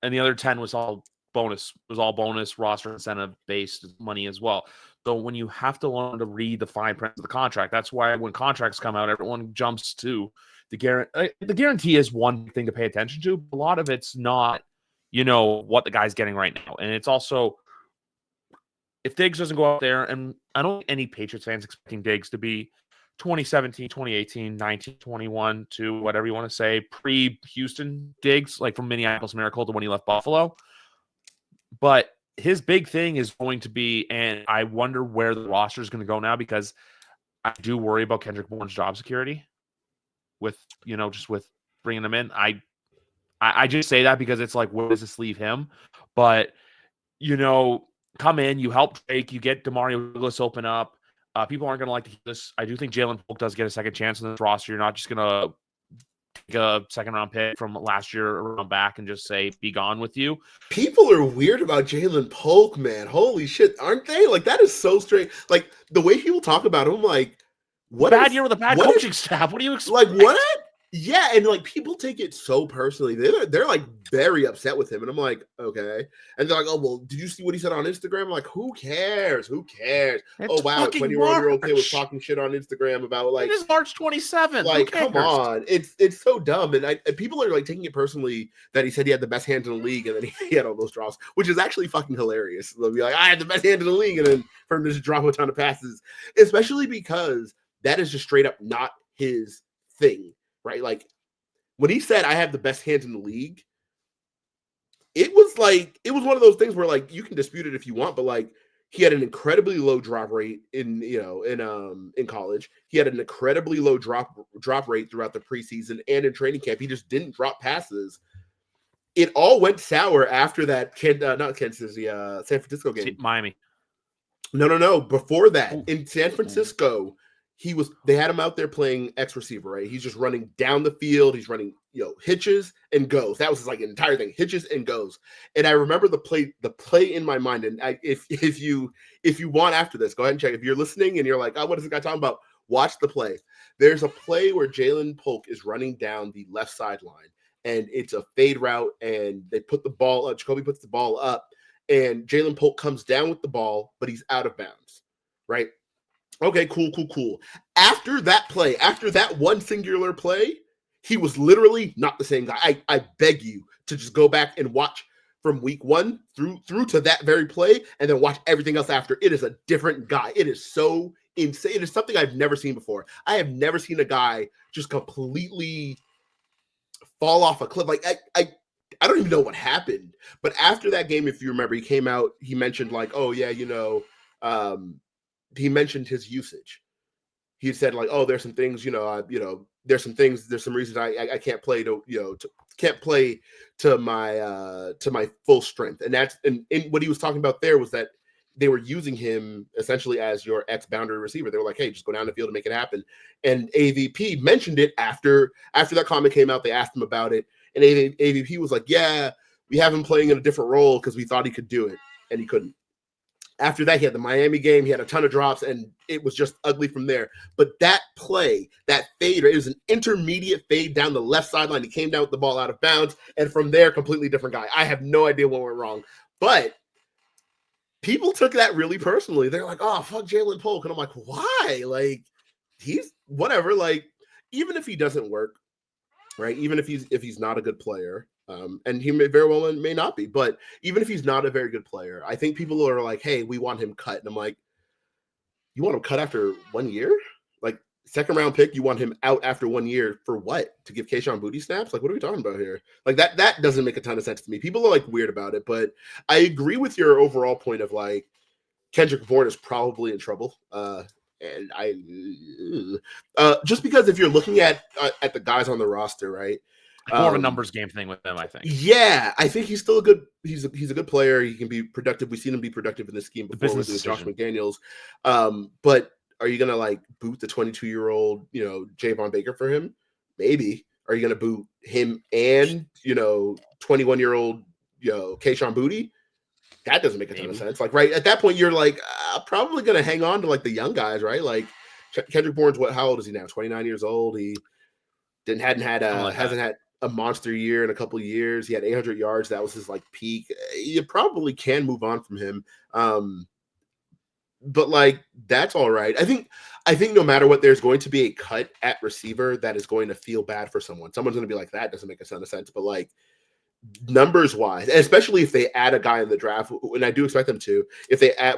and the other 10 was all bonus. It was all bonus, roster incentive based money as well. So when you have to learn to read the fine print of the contract, that's why when contracts come out, everyone jumps to the guarantee. The guarantee is one thing to pay attention to. A lot of it's not, what the guy's getting right now. And it's also, if Diggs doesn't go out there, and I don't think any Patriots fans expecting Diggs to be 2017, 2018, 19, 21 to whatever you want to say, pre-Houston Diggs, like from Minneapolis Miracle to when he left Buffalo. But his big thing is going to be, and I wonder where the roster is going to go now, because I do worry about Kendrick Bourne's job security with, just with bringing him in. I just say that because it's like, where does this leave him? But, come in, you help Drake, you get Demario Douglas open up. People aren't going to like to hear this. I do think Jalen Polk does get a second chance in this roster. You're not just going to take a second-round pick from last year around back and just say, be gone with you. People are weird about Jalen Polk, man. Holy shit, aren't they? Like, that is so strange. Like, the way people talk about him, like, what bad year with a bad coaching staff. What do you expect? Like, what? Yeah, and like people take it so personally. They're like very upset with him, and I'm like, okay. And they're like, oh well, did you see what he said on Instagram? I'm like, who cares? Who cares? It's wow, 21-year-old kid was talking shit on Instagram about like, it is March 27th. Like, come on, it's so dumb, and people are like taking it personally that he said he had the best hands in the league, and then he had all those drops, which is actually fucking hilarious. They'll be like, I had the best hand in the league, and then for him to just drop a ton of passes, especially because that is just straight up not his thing. Right, like when he said I have the best hands in the league, it was one of those things where like you can dispute it if you want, but like he had an incredibly low drop rate in college. He had an incredibly low drop rate throughout the preseason and in training camp. He just didn't drop passes. It all went sour after that San Francisco game. Miami. No. Before that, in San Francisco. They had him out there playing X receiver, right? He's just running down the field. He's running, hitches and goes. That was his like entire thing, hitches and goes. And I remember the play in my mind. And if you want after this, go ahead and check. If you're listening and you're like, oh, what is this guy talking about? Watch the play. There's a play where Jalen Polk is running down the left sideline, and it's a fade route, and they put the ball up. Jacoby puts the ball up, and Jalen Polk comes down with the ball, but he's out of bounds, right? Okay, cool. After that play, after that one singular play, he was literally not the same guy. I beg you to just go back and watch from week 1 through to that very play, and then watch everything else after. It is a different guy. It is so insane. It is something I've never seen before. I have never seen a guy just completely fall off a cliff. Like I don't even know what happened. But after that game, if you remember, he came out, he mentioned like, oh yeah, he mentioned his usage. He said like, oh, there's some things, there's some reasons I can't play to my full strength. And that's, and what he was talking about there was that they were using him essentially as your X boundary receiver. They were like, hey, just go down the field and make it happen. And AVP mentioned it after that comment came out. They asked him about it. And AVP was like, yeah, we have him playing in a different role because we thought he could do it, and he couldn't. After that, he had the Miami game. He had a ton of drops, and it was just ugly from there. But that play, that fade, it was an intermediate fade down the left sideline. He came down with the ball out of bounds, and from there, completely different guy. I have no idea what went wrong. But people took that really personally. They're like, oh, fuck Jalen Polk. And I'm like, why? Like, he's whatever. Like, even if he doesn't work, right? Even if he's not a good player, and he very well may not be, but even if he's not a very good player, I think people are like, hey, we want him cut. And I'm like, you want him cut after 1 year? Like, second round pick, you want him out after 1 year for what? To give Kayshon booty snaps? Like, what are we talking about here? Like, that doesn't make a ton of sense to me. People are like weird about it, but I agree with your overall point of like Kendrick Bourne is probably in trouble. and just because if you're looking at the guys on the roster, right? More of a numbers game thing with them, I think. Yeah, I think he's still a good. He's a good player. He can be productive. We've seen him be productive in this scheme before with Josh McDaniels. But are you gonna like boot the 22-year-old, Javon Baker for him? Maybe. Are you gonna boot him and 21-year-old, Kayshon Boutte? That doesn't make a ton of sense. Like right at that point, you're like probably gonna hang on to like the young guys, right? Like Kendrick Bourne's how old is he now? 29 years old. He hasn't had a monster year in a couple of years. He had 800 yards. That was his like peak. You probably can move on from him. But like, that's all right. I think no matter what, there's going to be a cut at receiver that is going to feel bad for someone. Someone's going to be like, that doesn't make a ton of sense. But like numbers wise, especially if they add a guy in the draft, and I do expect them to,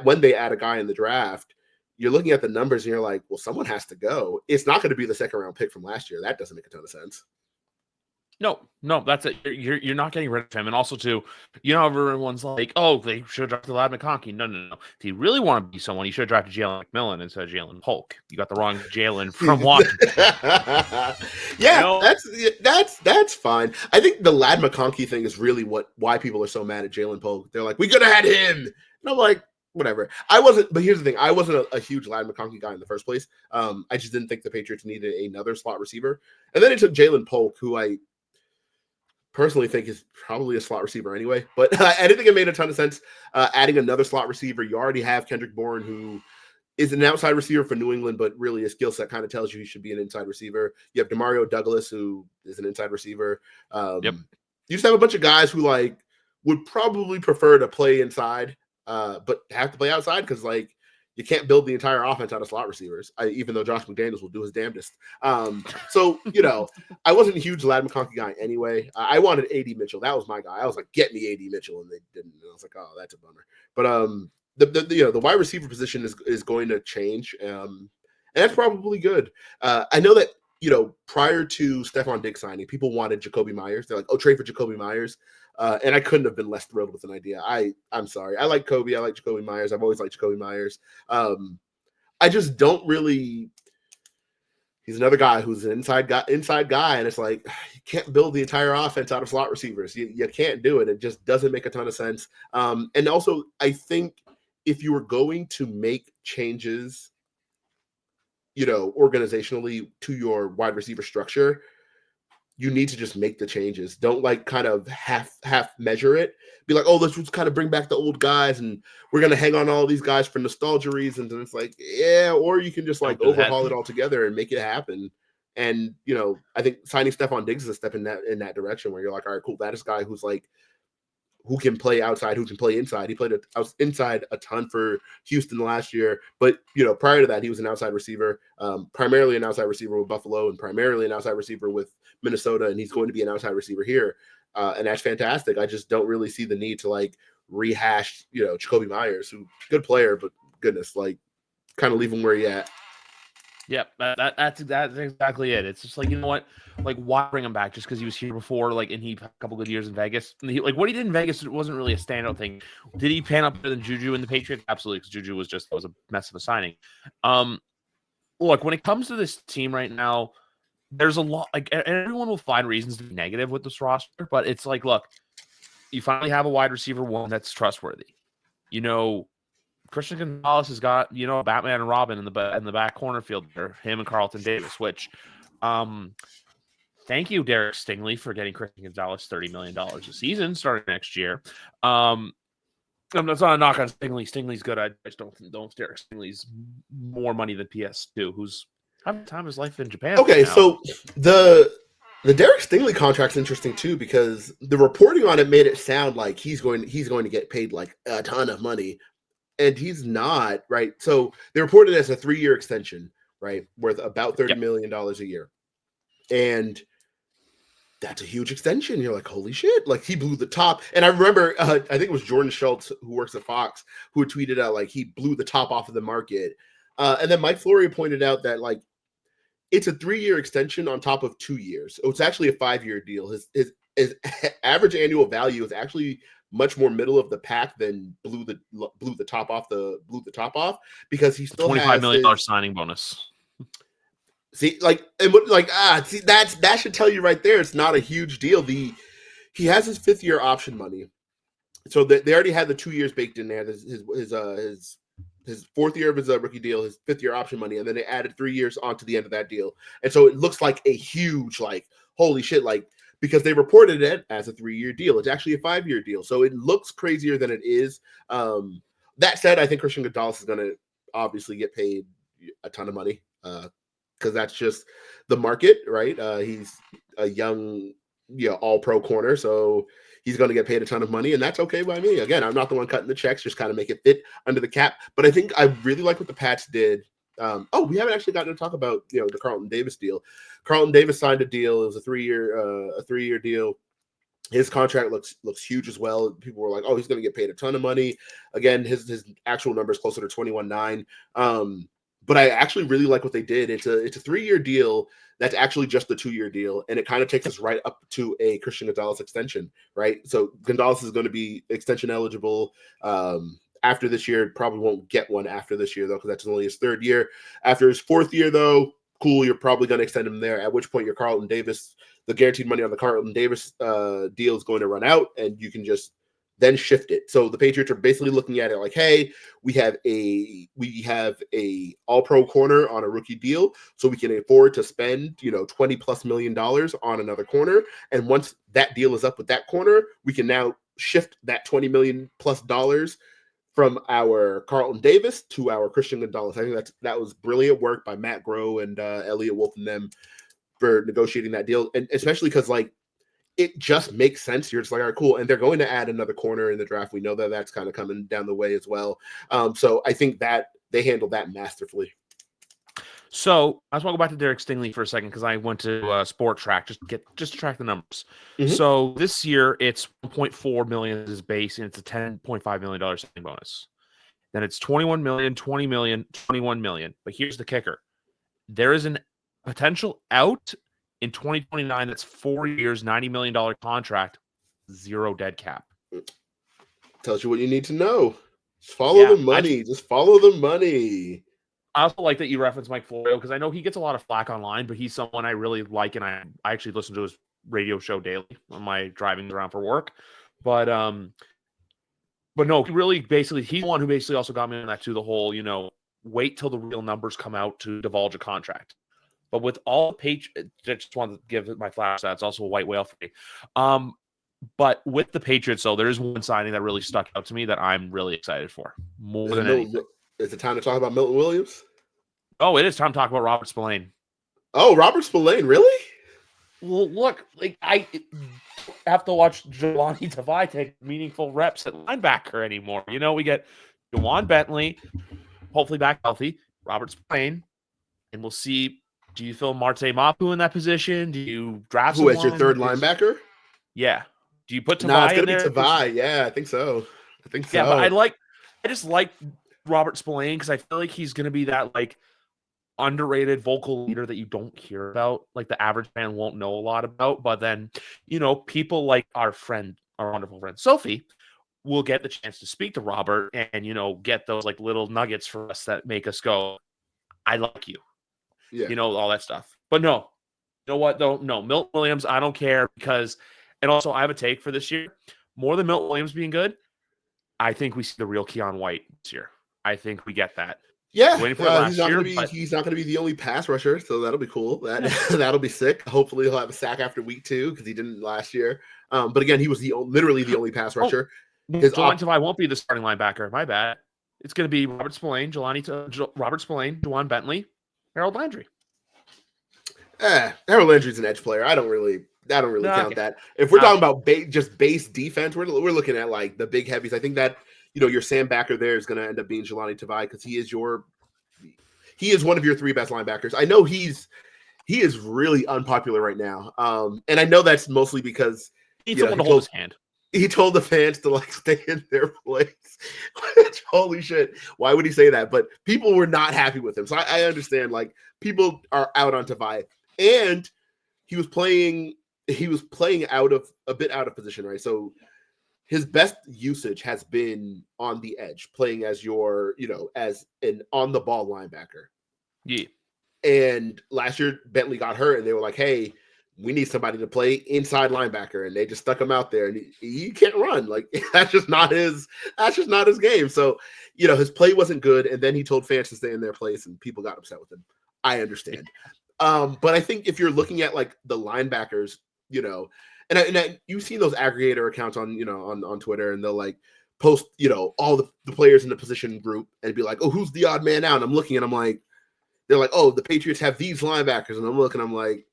when they add a guy in the draft, you're looking at the numbers and you're like, well, someone has to go. It's not going to be the second round pick from last year. That doesn't make a ton of sense. No, that's it. You're not getting rid of him. And also, too, everyone's like, oh, they should have drafted Ladd McConkey. No. If you really want to be someone, you should have drafted Jalen McMillan instead of Jalen Polk. You got the wrong Jalen from Washington. Yeah, that's fine. I think the Ladd McConkey thing is really why people are so mad at Jalen Polk. They're like, we could have had him. And I'm like, whatever. I wasn't, but here's the thing. I wasn't a huge Ladd McConkey guy in the first place. I just didn't think the Patriots needed another slot receiver. And then it took Jalen Polk, who I personally think is probably a slot receiver anyway, but I didn't think it made a ton of sense adding another slot receiver. You already have Kendrick Bourne, who is an outside receiver for New England, but really his skill set kind of tells you he should be an inside receiver. You have Demario Douglas, who is an inside receiver. You just have a bunch of guys who like would probably prefer to play inside, but have to play outside because like you can't build the entire offense out of slot receivers, even though Josh McDaniels will do his damnedest. So, I wasn't a huge Ladd McConkey guy anyway. I wanted A.D. Mitchell. That was my guy. I was like, get me A.D. Mitchell, and they didn't. And I was like, oh, that's a bummer. But the wide receiver position is going to change, and that's probably good. I know that, prior to Stephon Diggs signing, people wanted Jacoby Myers. They're like, oh, trade for Jacoby Myers. And I couldn't have been less thrilled with an idea. I'm sorry. I like Kobe. I like Jacoby Myers. I've always liked Jacoby Myers. I just don't really. He's another guy who's an inside guy, and it's like you can't build the entire offense out of slot receivers. You can't do it. It just doesn't make a ton of sense. And also, I think if you were going to make changes, organizationally to your wide receiver structure, you need to just make the changes. Don't like kind of half measure it. Be like, oh, let's just kind of bring back the old guys and we're going to hang on all these guys for nostalgia reasons. And it's like, yeah, or you can just like overhaul it all together and make it happen. And, I think signing Stephon Diggs is a step in that direction where you're like, all right, cool. That is a guy who's like, who can play outside, who can play inside. He played inside a ton for Houston last year, but prior to that, he was an outside receiver, primarily an outside receiver with Buffalo, and primarily an outside receiver with Minnesota, and he's going to be an outside receiver here, and that's fantastic. I just don't really see the need to like rehash, Jacoby Myers, who good player, but goodness, like kind of leave him where he at. Yep, that's exactly it. It's just like, you know what? Like, why bring him back just because he was here before? Like, and he had a couple good years in Vegas. And what he did in Vegas wasn't really a standout thing. Did he pan up better than Juju in the Patriots? Absolutely, because Juju was a mess of a signing. Look, when it comes to this team right now, there's a lot. Like, everyone will find reasons to be negative with this roster, but it's like, look, you finally have a wide receiver one that's trustworthy. Christian Gonzalez has got, Batman and Robin in the back corner field there, him and Carlton Davis, which thank you, Derek Stingley, for getting Christian Gonzalez $30 million a season starting next year. That's not a knock on Stingley. Stingley's good. I just don't Derek Stingley's more money than PS2, who's having time of his life in Japan. Okay, so the Derek Stingley contract's interesting too, because the reporting on it made it sound like he's going to get paid like a ton of money. And he's not, right? So they reported it as a 3-year extension, right? Worth about $30 million a year. And that's a huge extension. You're like, holy shit. Like, he blew the top. And I remember, I think it was Jordan Schultz, who works at Fox, who had tweeted out, like, he blew the top off of the market. And then Mike Florio pointed out that, like, it's a 3-year extension on top of 2 years. So it's actually a 5-year deal. His average annual value is actually much more middle of the pack than blew the top off because he still $25 has million signing bonus. See, that should tell you right there. It's not a huge deal. He has his 5th year option money, so they already had the 2 years baked in there. His 4th year of his rookie deal, his 5th year option money, and then they added 3 years onto the end of that deal. And so it looks like a huge, holy shit, because they reported it as a 3-year deal. It's actually a 5-year deal, so it looks crazier than it is. That said, I think Christian Gonzalez is going to obviously get paid a ton of money. Because that's just the market, right? He's a young, all-pro corner, so he's going to get paid a ton of money, and that's okay by me. Again, I'm not the one cutting the checks, just kind of make it fit under the cap. But I think I really like what the Pats did. We haven't actually gotten to talk about the Carlton Davis deal. Carlton Davis signed a deal. It was a 3-year deal. His contract looks huge as well. People were like, "Oh, he's going to get paid a ton of money." Again, his actual number is closer to 21.9. But I actually really like what they did. It's a 3-year deal that's actually just the 2-year deal, and it kind of takes us right up to a Christian Gonzalez extension, right? So Gonzalez is going to be extension eligible after this year. Probably won't get one after this year though, because that's only his 3rd year. After his 4th year though, cool, you're probably going to extend him there. At which point your Carlton Davis, the guaranteed money on the Carlton Davis deal is going to run out, and you can just then shift it. So the Patriots are basically looking at it like, hey, we have a all-pro corner on a rookie deal, so we can afford to spend $20+ million on another corner. And once that deal is up with that corner, we can now shift that $20+ million from our Carlton Davis to our Christian Gonzalez. I think that was brilliant work by Matt Groh and Elliot Wolf and them for negotiating that deal, and especially because it just makes sense. You're just like, all right, cool. And they're going to add another corner in the draft. We know that that's kind of coming down the way as well. So I think that they handled that masterfully. So I just want to go back to Derek Stingley for a second because I went to Sport Track just to track the numbers. Mm-hmm. So this year it's 1.4 million as his base, and it's a $10.5 million signing bonus. Then it's 21 million, 20 million, 21 million. But here's the kicker: there is an potential out in 2029, that's 4 years, $90 million contract, 0 dead cap. Tells you what you need to know. Just follow the money. Just follow the money. I also like that you reference Mike Florio because I know he gets a lot of flack online, but he's someone I really like, and I actually listen to his radio show daily on my driving around for work. But no, he really basically he's the one who basically also got me on that too. The whole wait till the real numbers come out to divulge a contract. But with all Patriots, I just wanted to give my flash stats. Also a white whale for me. But with the Patriots, though, there is one signing that really stuck out to me that I'm really excited for more than anything. Is it time to talk about Milton Williams? Oh, it is time to talk about Robert Spillane. Oh, Robert Spillane, really? Well, look, I have to watch Jelani Tavai take meaningful reps at linebacker anymore. We get Juwan Bentley, hopefully back healthy, Robert Spillane, and we'll see. Do you fill Marte Mapu in that position? Do you draft who as your 3rd linebacker? Yeah. Do you put Tavai it's gonna in there? Be Tavai. Yeah, I think so. Yeah, but I just like Robert Spillane because I feel like he's gonna be that underrated vocal leader that you don't hear about, the average fan won't know a lot about. But then, people like our wonderful friend Sophie will get the chance to speak to Robert and get those little nuggets for us that make us go, I like you. Yeah. All that stuff. But no, you know what though? No, Milton Williams, I don't care because, and also I have a take for this year. More than Milton Williams being good, I think we see the real Keon White this year. I think we get that. Yeah, he's not going to be the only pass rusher, so that'll be cool. That'll be sick. Hopefully, he'll have a sack after week 2 because he didn't last year. But again, he was literally the only pass rusher. Jelani Tavai won't be the starting linebacker. My bad. It's going to be Robert Spillane, Robert Spillane, Juwan Bentley, Harold Landry. Harold Landry's an edge player. I don't really count that. If we're talking about just base defense, we're looking at the big heavies. I think that your Sam backer there is going to end up being Jelani Tavai because he is one of your 3 best linebackers. I know he is really unpopular right now, and I know that's mostly because he needs someone to hold his hand. He told the fans to stay in their place. Holy shit! Why would he say that? But people were not happy with him, so I understand. People are out on Tavai, and he was playing out of position, right? So his best usage has been on the edge, playing as your, as an on the ball linebacker. Yeah. And last year Bentley got hurt and they were like, hey, we need somebody to play inside linebacker. And they just stuck him out there and he can't run. Like that's just not his game. So, his play wasn't good. And then he told fans to stay in their place and people got upset with him. I understand. But I think if you're looking at like the linebackers, and you've seen those aggregator accounts on Twitter and they'll like post, all the players in the position group and be like, oh, who's the odd man out? And I'm looking and I'm like, they're like, oh, the Patriots have these linebackers. And I'm looking, I'm like,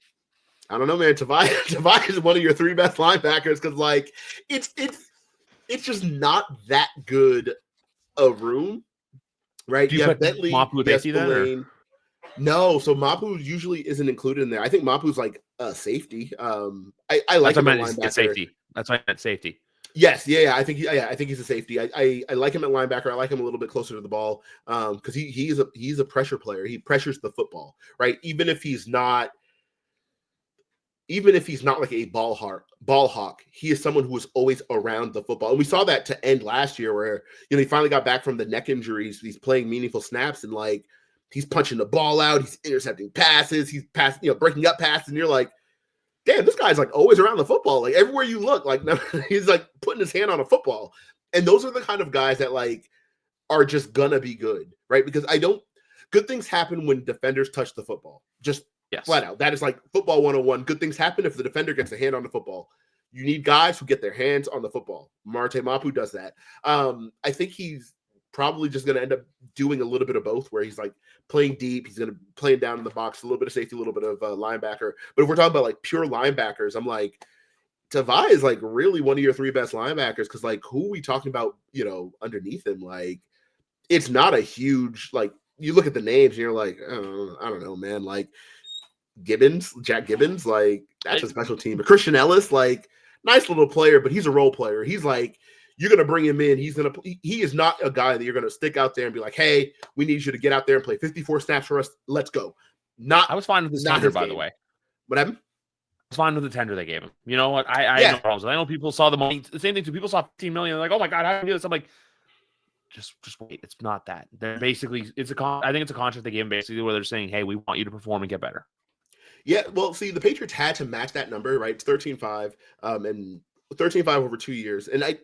I don't know, man. Tavai is one of your 3 best linebackers because, like, it's just not that good a room, right? Do you have put Bentley, Mapu yes, safety then? No, so Mapu usually isn't included in there. I think Mapu's like a safety. I like That's him what I at meant. linebacker. Safety. That's why I meant safety. Yes, yeah. I think he's a safety. I like him at linebacker. I like him a little bit closer to the ball because he's a pressure player. He pressures the football, right? Even if he's not like a ball hawk, he is someone who is always around the football. And we saw that to end last year where, he finally got back from the neck injuries. He's playing meaningful snaps and like he's punching the ball out. He's intercepting passes. He's passing, breaking up passes. And you're like, damn, this guy's like always around the football. Like everywhere you look, like he's like putting his hand on a football. And those are the kind of guys that like are just gonna be good, right? Because good things happen when defenders touch the football. Just flat out. That is like football 101. Good things happen if the defender gets a hand on the football. You need guys who get their hands on the football. Marte Mapu does that. I think he's probably just going to end up doing a little bit of both where he's like playing deep. He's going to play down in the box, a little bit of safety, a little bit of linebacker. But if we're talking about like pure linebackers, I'm like, Tavai is like really one of your 3 best linebackers because like who are we talking about, underneath him? Like it's not a huge, like you look at the names and you're like, oh, I don't know, man. Like Jack Gibbons, like that's a special team. But Christian Ellis, like nice little player, but he's a role player. He's like, you're going to bring him in. He is not a guy that you're going to stick out there and be like, hey, we need you to get out there and play 54 snaps for us. Let's go. I was fine with this tender, by the way. What happened? I was fine with the tender they gave him. You know what? I had no problems. I know people saw the money. The same thing too. People saw 15 million. Like, oh my God, how do you do this? I'm like, just wait. It's not that. They're basically, I think it's a contract they gave him basically where they're saying, hey, we want you to perform and get better. Yeah, well, see, the Patriots had to match that number, right? It's 13.5, and 13.5 over 2 years. And I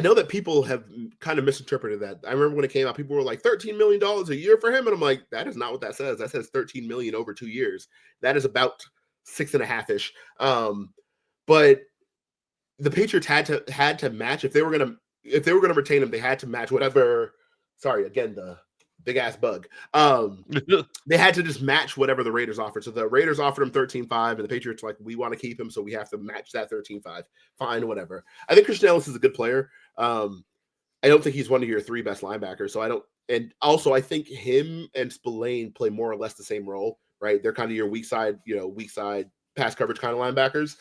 know that people have kind of misinterpreted that. I remember when it came out, people were like $13 million a year for him. And I'm like, that is not what that says. That says 13 million over 2 years. That is about 6.5-ish. But the Patriots had to match if they were going to retain him, they had to match whatever. Sorry, again, the big ass bug. They had to just match whatever the Raiders offered. So the Raiders offered him 13.5 and the Patriots were like, we want to keep him, so we have to match that 13.5. Fine, whatever. I think Christian Ellis is a good player. I don't think he's one of your 3 best linebackers. So I think him and Spillane play more or less the same role, right? They're kind of your weak side pass coverage kind of linebackers.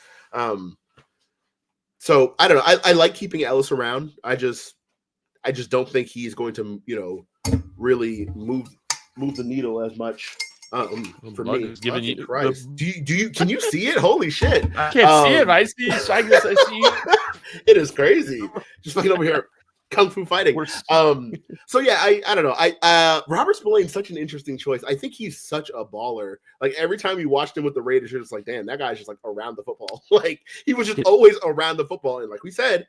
So I don't know. I like keeping Ellis around. I just don't think he's going to, really move the needle as much for me. Christ. Can you see it? Holy shit! I can't see it. I see. I see. It is crazy. Just fucking over here, kung fu fighting. So yeah, I don't know. Robert Spillane's such an interesting choice. I think he's such a baller. Like every time you watched him with the Raiders, you're just like, damn, that guy's just like around the football. Like he was just always around the football, and like we said,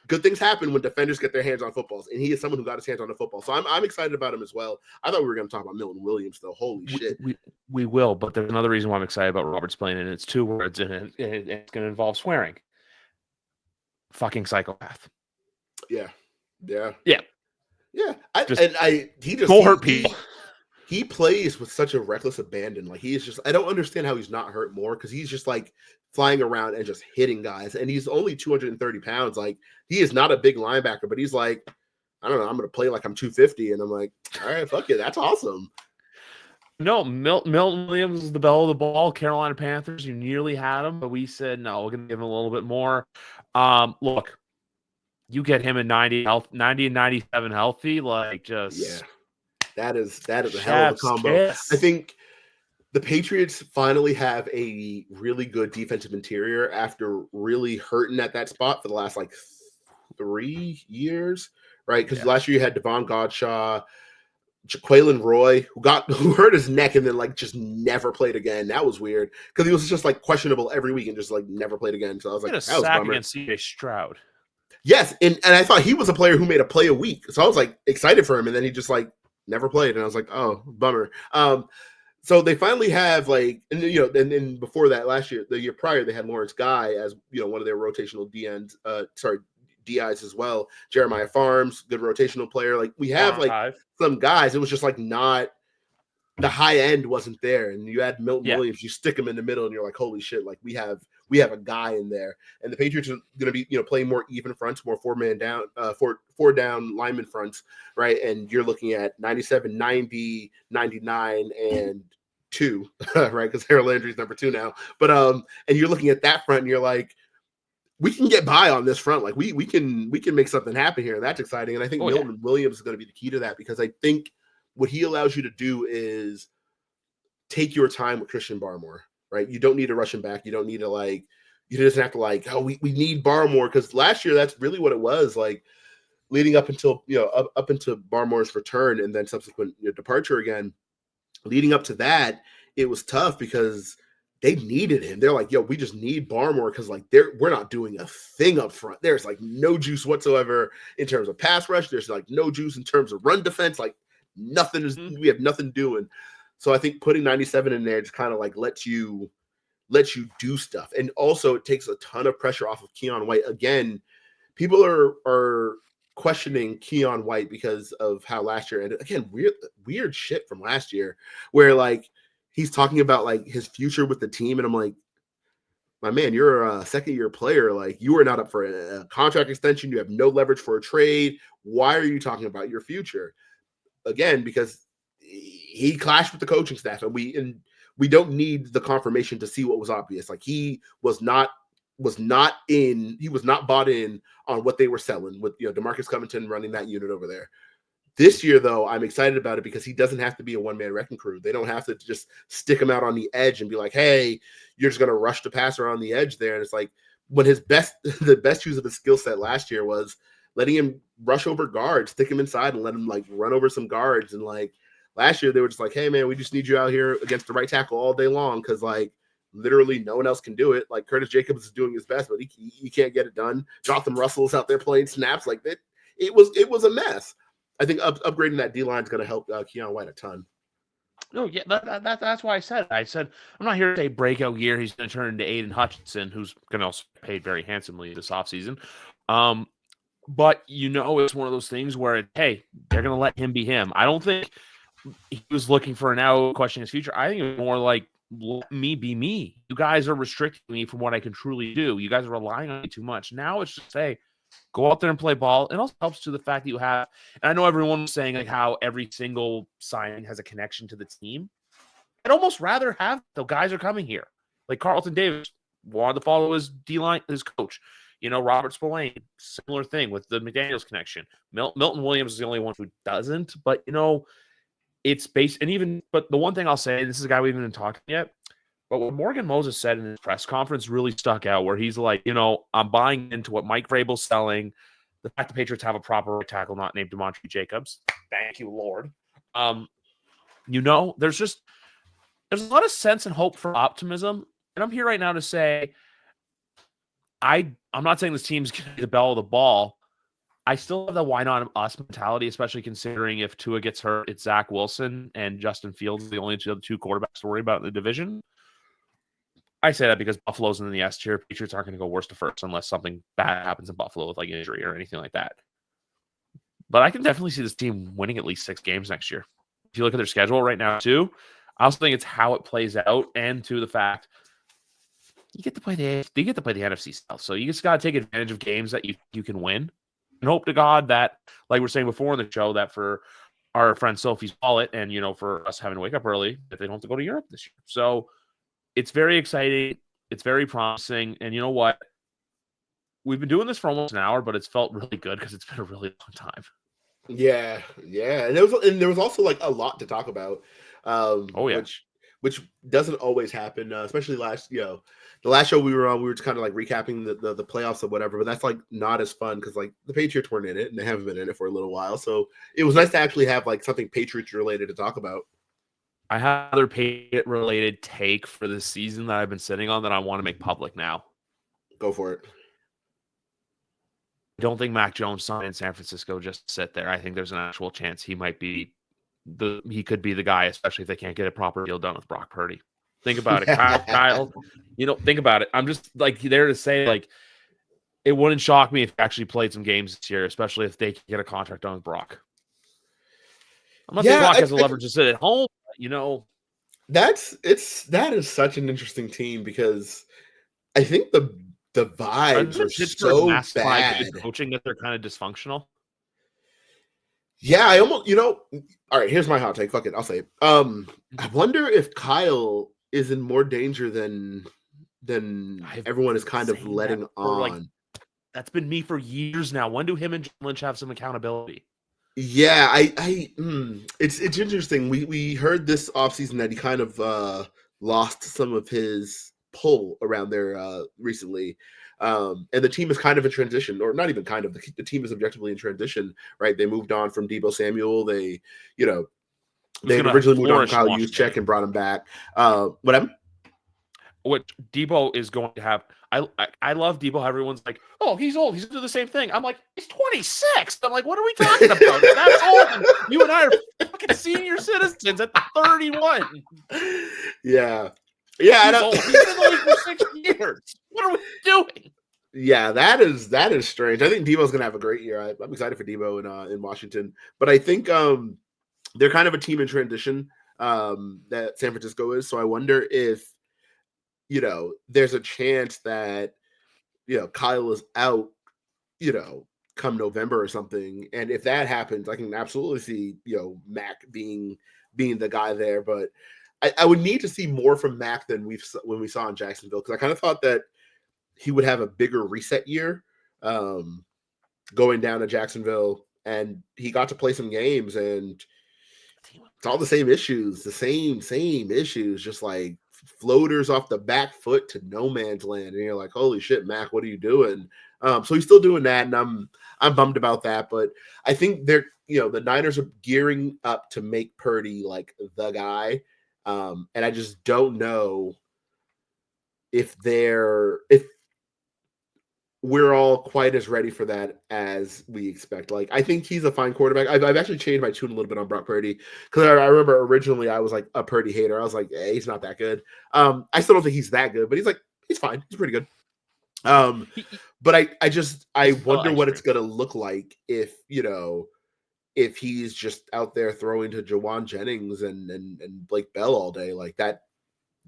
good things happen when defenders get their hands on footballs, and he is someone who got his hands on the football. So I'm excited about him as well. I thought we were going to talk about Milton Williams, though. Holy shit. We will, but there's another reason why I'm excited about Robert Spillane, and it's 2 words, and it's going to involve swearing. Fucking psychopath. Yeah. He just go hurt people. He plays with such a reckless abandon. Like he is just, I don't understand how he's not hurt more because he's just like flying around and just hitting guys. And he's only 230 pounds. Like he is not a big linebacker, but he's like, I don't know, I'm going to play like I'm 250. And I'm like, all right, fuck it. That's awesome. No, Milton Williams is the belle of the ball. Carolina Panthers, you nearly had him, but we said, no, we're going to give him a little bit more. Look, you get him in 90 and 97 healthy, like just... Yeah. That is a hell of a combo. I think the Patriots finally have a really good defensive interior after really hurting at that spot for the last like 3 years, right? Because last year you had Devon Godshaw, Jaquelin Roy, who hurt his neck and then like just never played again. That was weird because he was just like questionable every week and just like never played again. So I was like, a that was a sack bummer. against CJ Stroud. Yes, and I thought he was a player who made a play a week, so I was like excited for him, and then he just like never played, and I was like, oh, bummer. So they finally have like, and and before that, last year, the year prior, they had Lawrence Guy as one of their rotational DIs as well. Jeremiah Farms, good rotational player. Like we have like some guys. It was just like not the high end wasn't there, and you had Milton Williams. You stick him in the middle, and you're like, holy shit! Like we have a guy in there, and the Patriots are going to be playing more even fronts, more four-man down, four down lineman fronts, right? And you're looking at 97, 90, 99, and 2, right? Because Harold Landry's number 2 now, but and you're looking at that front, and you're like, we can get by on this front. Like we can make something happen here, and that's exciting. And I think Milton Williams is going to be the key to that, because I think what he allows you to do is take your time with Christian Barmore, right? You don't need to rush him back. You don't need to you doesn't have to oh, we need Barmore, because last year that's really what it was like, leading up until up into Barmore's return and then subsequent departure again. Leading up to that, it was tough because they needed him. They're like, yo, we just need Barmore because we're not doing a thing up front. There's no juice whatsoever in terms of pass rush. There's no juice in terms of run defense. Nothing is, we have nothing doing. So I think putting 97 in there just kind of lets you do stuff. And also it takes a ton of pressure off of Keon White. Again, people are questioning Keon White because of how last year ended. Again, weird shit from last year where he's talking about his future with the team. And I'm like, my man, you're a second-year player. You are not up for a contract extension. You have no leverage for a trade. Why are you talking about your future? Again, because he clashed with the coaching staff, and we don't need the confirmation to see what was obvious. He was not bought in on what they were selling with DeMarcus Covington running that unit over there. This year, though, I'm excited about it because he doesn't have to be a one-man wrecking crew. They don't have to just stick him out on the edge and be like, hey, you're just going to rush the passer on the edge there. And it's when the best use of his skill set last year was letting him rush over guards, stick him inside and let him run over some guards. And last year they were just like, hey man, we just need you out here against the right tackle all day long. Cause literally no one else can do it. Curtis Jacobs is doing his best, but he can't get it done. Jonathan Russell's out there playing snaps that. It was a mess. I think upgrading that D-line is going to help Keon White a ton. No, yeah, that's why I said I'm not here to say breakout year. He's going to turn into Aiden Hutchinson, who's going to also be paid very handsomely this offseason. But it's one of those things where hey, they're going to let him be him. I don't think he was looking for an out, questioning his future. I think it was more like, let me be me. You guys are restricting me from what I can truly do. You guys are relying on me too much. Now it's just hey, go out there and play ball. It also helps to the fact that you have, and I know everyone was saying how every single signing has a connection to the team. I'd almost rather have the guys are coming here. Carlton Davis wanted to follow his D-line, his coach. Robert Spillane, similar thing with the McDaniels connection. Milton Williams is the only one who doesn't, but it's based, and even, but the one thing I'll say, this is a guy we haven't even talked yet, but what Morgan Moses said in his press conference really stuck out, where he's like, I'm buying into what Mike Vrabel's selling. The fact the Patriots have a proper right tackle not named Demontre Jacobs. Thank you, Lord. There's a lot of sense and hope for optimism. And I'm here right now to say, I'm not saying this team's going to be the bell of the ball. I still have the why not us mentality, especially considering if Tua gets hurt, it's Zach Wilson and Justin Fields, the only two quarterbacks to worry about in the division. I say that because Buffalo's in the S tier. Patriots aren't going to go worst to first unless something bad happens in Buffalo with injury or anything like that. But I can definitely see this team winning at least 6 games next year. If you look at their schedule right now, too, I also think it's how it plays out, and to the fact you get to play the NFC South. So you just got to take advantage of games that you can win, and hope to God that, like we were saying before in the show, that for our friend Sophie's wallet, and for us having to wake up early, that they don't have to go to Europe this year. So it's very exciting. It's very promising. And you know what? We've been doing this for almost an hour, but it's felt really good because it's been a really long time. Yeah. And there was also a lot to talk about. Oh yeah. which doesn't always happen, especially the last show we were on, we were just kind of like recapping the playoffs or whatever, but that's like not as fun because like the Patriots weren't in it and they haven't been in it for a little while. So it was nice to actually have like something Patriots related to talk about. I have another Patriot related take for the season that I've been sitting on that I want to make public now. Go for it. I don't think Mac Jones signed in San Francisco just to sit there. I think there's an actual chance he could be the guy, especially if they can't get a proper deal done with Brock Purdy. Think about it, Kyle. Think about it. I'm just like there to say, like, it wouldn't shock me if he actually played some games this year, especially if they can get a contract done with Brock. I'm not saying Brock has the leverage to sit at home, but, that is such an interesting team because I think the vibes are so bad. Coaching that they're kind of dysfunctional. Yeah, I almost, all right, here's my hot take. Fuck it, I'll say it. I wonder if Kyle is in more danger than everyone is kind of letting on. Like, that's been me for years now. When do him and John Lynch have some accountability? Yeah, it's interesting. We heard this offseason that he kind of lost some of his pull around there recently. And the team is kind of in transition, or not even kind of. The team is objectively in transition, right? They moved on from Deebo Samuel. They originally moved on from Kyle Juszczyk and brought him back. What Deebo is going to have. I love Deebo. Everyone's like, oh, he's old. He's doing the same thing. I'm like, he's 26. I'm like, what are we talking about? That's old. And you and I are fucking senior citizens at 31. Yeah. Yeah, he's been in the league for 6 years. What are we doing? Yeah, that is strange. I think Deebo's gonna have a great year. I'm excited for Deebo in Washington, but I think they're kind of a team in transition that San Francisco is. So I wonder if there's a chance that Kyle is out, come November or something, and if that happens, I can absolutely see Mac being the guy there, but. I would need to see more from Mac than when we saw in Jacksonville, because I kind of thought that he would have a bigger reset year going down to Jacksonville, and he got to play some games, and it's all the same issues, the same issues, just like floaters off the back foot to no man's land, and you're like, holy shit, Mac, what are you doing? So he's still doing that, and I'm bummed about that, but I think they're the Niners are gearing up to make Purdy like the guy. And I just don't know if we're all quite as ready for that as we expect. Like, I think he's a fine quarterback. I've actually changed my tune a little bit on Brock Purdy because I remember originally I was like a Purdy hater. I was like, hey, he's not that good. I still don't think he's that good, but he's fine. He's pretty good. But I wonder what it's gonna look like if if he's just out there throwing to Jawan Jennings and Blake Bell all day, like that's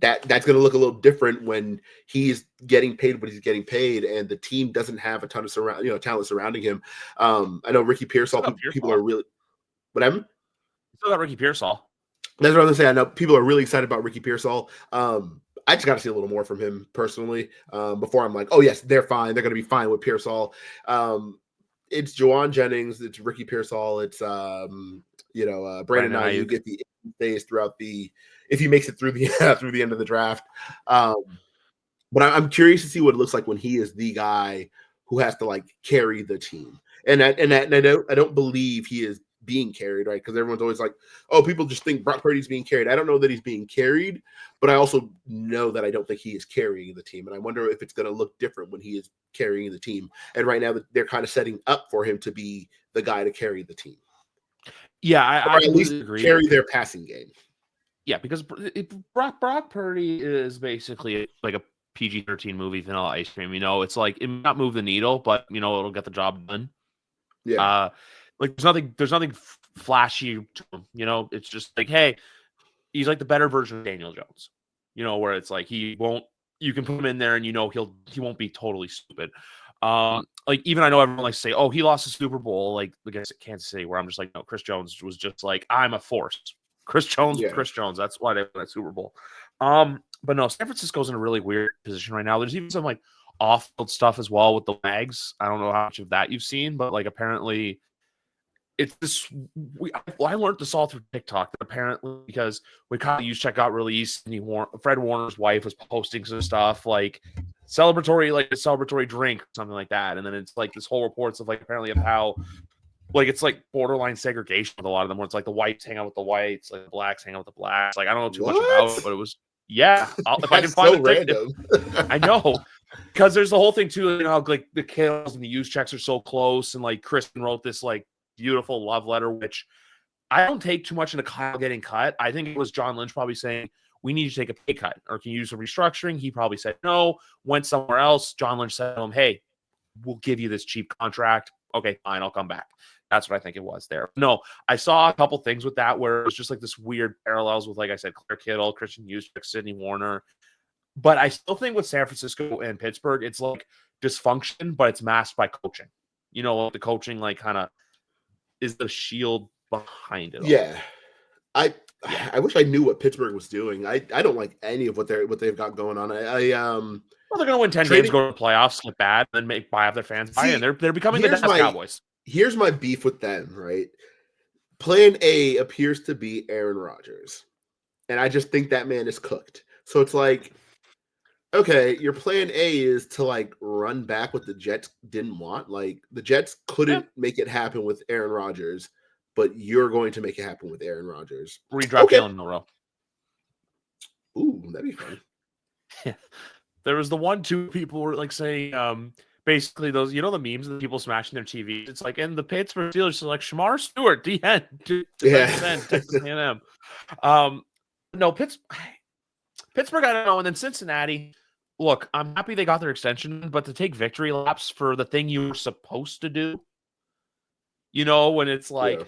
going to look a little different when he's getting paid what he's getting paid, and the team doesn't have a ton of talent surrounding him. I know Ricky Pearsall. People are really whatever. Still got Ricky Pearsall. That's what I was gonna say. I know people are really excited about Ricky Pearsall. I just got to see a little more from him personally before I'm like, oh yes, they're fine. They're going to be fine with Pearsall. It's Jawan Jennings, it's Ricky Pearsall, it's Brandon Ayuk if he stays if he makes it through the through the end of the draft. But I'm curious to see what it looks like when he is the guy who has to like carry the team. And I don't believe he is being carried, right? Because everyone's always like, oh, people just think Brock Purdy's being carried. I don't know that he's being carried, but I also know that I don't think he is carrying the team. And I wonder if it's going to look different when he is carrying the team. And right now they're kind of setting up for him to be the guy to carry the team. Yeah, I at least agree. Carry their passing game. Yeah, because Brock Purdy is basically like a PG-13 movie, Vanilla Ice Cream. It's like it might not move the needle, but it'll get the job done. Yeah. Like there's nothing flashy to him. It's just like, hey, he's like the better version of Daniel Jones. Where it's like you can put him in there and he won't be totally stupid. Like even I know everyone likes to say, oh, he lost the Super Bowl, like against Kansas City, where I'm just like, no, Chris Jones was just like, I'm a force. Chris Jones. That's why they won that Super Bowl. But no, San Francisco's in a really weird position right now. There's even some like off-field stuff as well with the Wags. I don't know how much of that you've seen, but like apparently it's this. I learned this all through TikTok apparently because when Kyle Juszczyk got released, and Fred Warner's wife was posting some stuff like celebratory, like a celebratory drink, or something like that, and then it's like this whole reports of like apparently of how like it's like borderline segregation with a lot of them, where it's like the whites hang out with the whites, like the blacks hang out with the blacks. Like I don't know too much about it, but it was if I can find so random. I know. Because there's the whole thing too, you know, like the Kills and the Juszczyks are so close, and like Kristen wrote this like beautiful love letter, which I don't take too much into Kyle getting cut. I think it was John Lynch probably saying, we need to take a pay cut, or can you use some restructuring? He probably said no, went somewhere else. John Lynch said to him, hey, we'll give you this cheap contract. Okay, fine, I'll come back. That's what I think it was there. No, I saw a couple things with that where it was just like this weird parallels with, like I said, Claire Kittle, Christian Juszczyk, Sidney Warner. But I still think with San Francisco and Pittsburgh, it's like dysfunction, but it's masked by coaching. You know, the coaching like kind of is the shield behind it all. Yeah. I wish I knew what Pittsburgh was doing. I don't like any of what they've got going on. Well, they're going to win 10 games, go to the playoffs, get bad, and then buy up their fans. And they're becoming the Dallas Cowboys. Here's my beef with them, right? Plan A appears to be Aaron Rodgers. And I just think that man is cooked. So it's like, okay, your plan A is to like run back what the Jets didn't want. Like the Jets couldn't make it happen with Aaron Rodgers, but you're going to make it happen with Aaron Rodgers. Redraft Jalen in a row. Ooh, that'd be fun. Yeah. There was the 1-2 people were like saying, basically those, you know, the memes of the people smashing their TV. It's like, and the Pittsburgh Steelers are like Shamar Stewart, DN, Texas A&M. No, Pittsburgh, I don't know, and then Cincinnati. Look, I'm happy they got their extension, but to take victory laps for the thing you were supposed to do, you know, when it's like,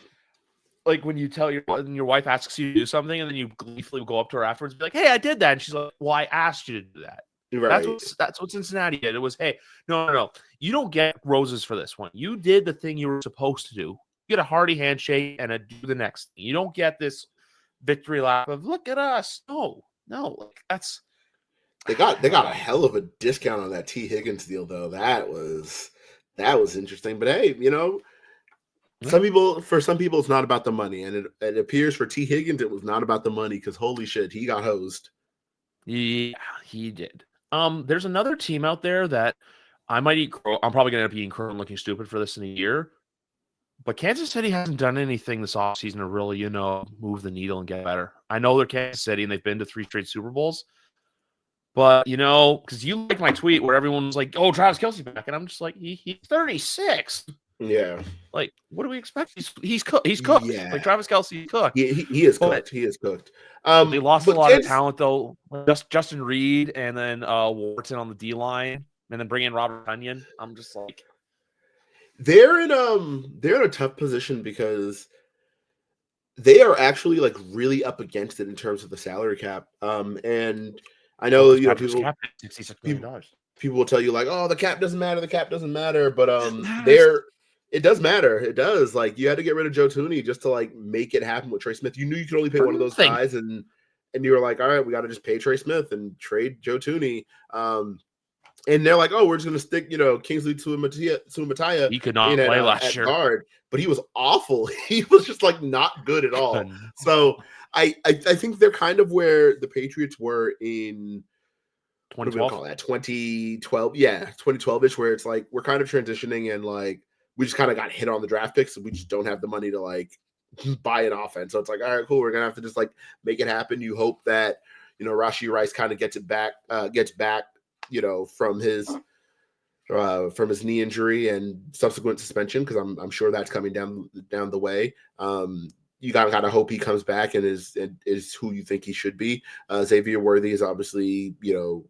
like when you tell your wife asks you to do something, and then you gleefully go up to her afterwards and be like, "Hey, I did that," and she's like, "Well, I asked you to do that." Right. That's what Cincinnati did. It was, "Hey, no, you don't get roses for this one. You did the thing you were supposed to do. You get a hearty handshake and a do the next thing. You don't get this victory lap of look at us." No, like that's. They got a hell of a discount on that T. Higgins deal, though. That was interesting. But hey, you know, some people it's not about the money, and it appears for T. Higgins it was not about the money because holy shit, he got hosed. Yeah, he did. There's another team out there that I might eat. I'm probably gonna end up eating crow and looking stupid for this in a year. But Kansas City hasn't done anything this offseason to really, you know, move the needle and get better. I know they're Kansas City and they've been to 3 straight Super Bowls. But, you know, because you like my tweet where everyone was like, oh, Travis Kelce back. And I'm just like, he's 36. Yeah. Like, what do we expect? He's cooked. He's cooked. Yeah. Like, Travis Kelce cooked. He is cooked. He is cooked. They lost a lot of talent, though. Just Justin Reed and then Wharton on the D-line. And then bring in Robert Tonyan. I'm just like. They're in a tough position because they are actually like really up against it in terms of the salary cap. And I know you know people $66 million. People will tell you like, oh, the cap doesn't matter, but it does matter. It does. Like you had to get rid of Joe Thuney just to like make it happen with Trey Smith. You knew you could only pay one of those guys, and you were like, all right, we got to just pay Trey Smith and trade Joe Thuney. And they're like, oh, we're just going to stick, you know, Kingsley Suamataia. He could not play last year. Guard, but he was awful. He was just like not good at all. So I think they're kind of where the Patriots were in 2012. Yeah, 2012-ish, where it's like we're kind of transitioning and like we just kind of got hit on the draft picks and we just don't have the money to like buy an offense. So it's like, all right, cool. We're going to have to just like make it happen. You hope that, you know, Rashee Rice kind of gets back, you know, from his knee injury and subsequent suspension, because I'm sure that's coming down the way. You gotta hope he comes back and is who you think he should be. Xavier Worthy is obviously, you know,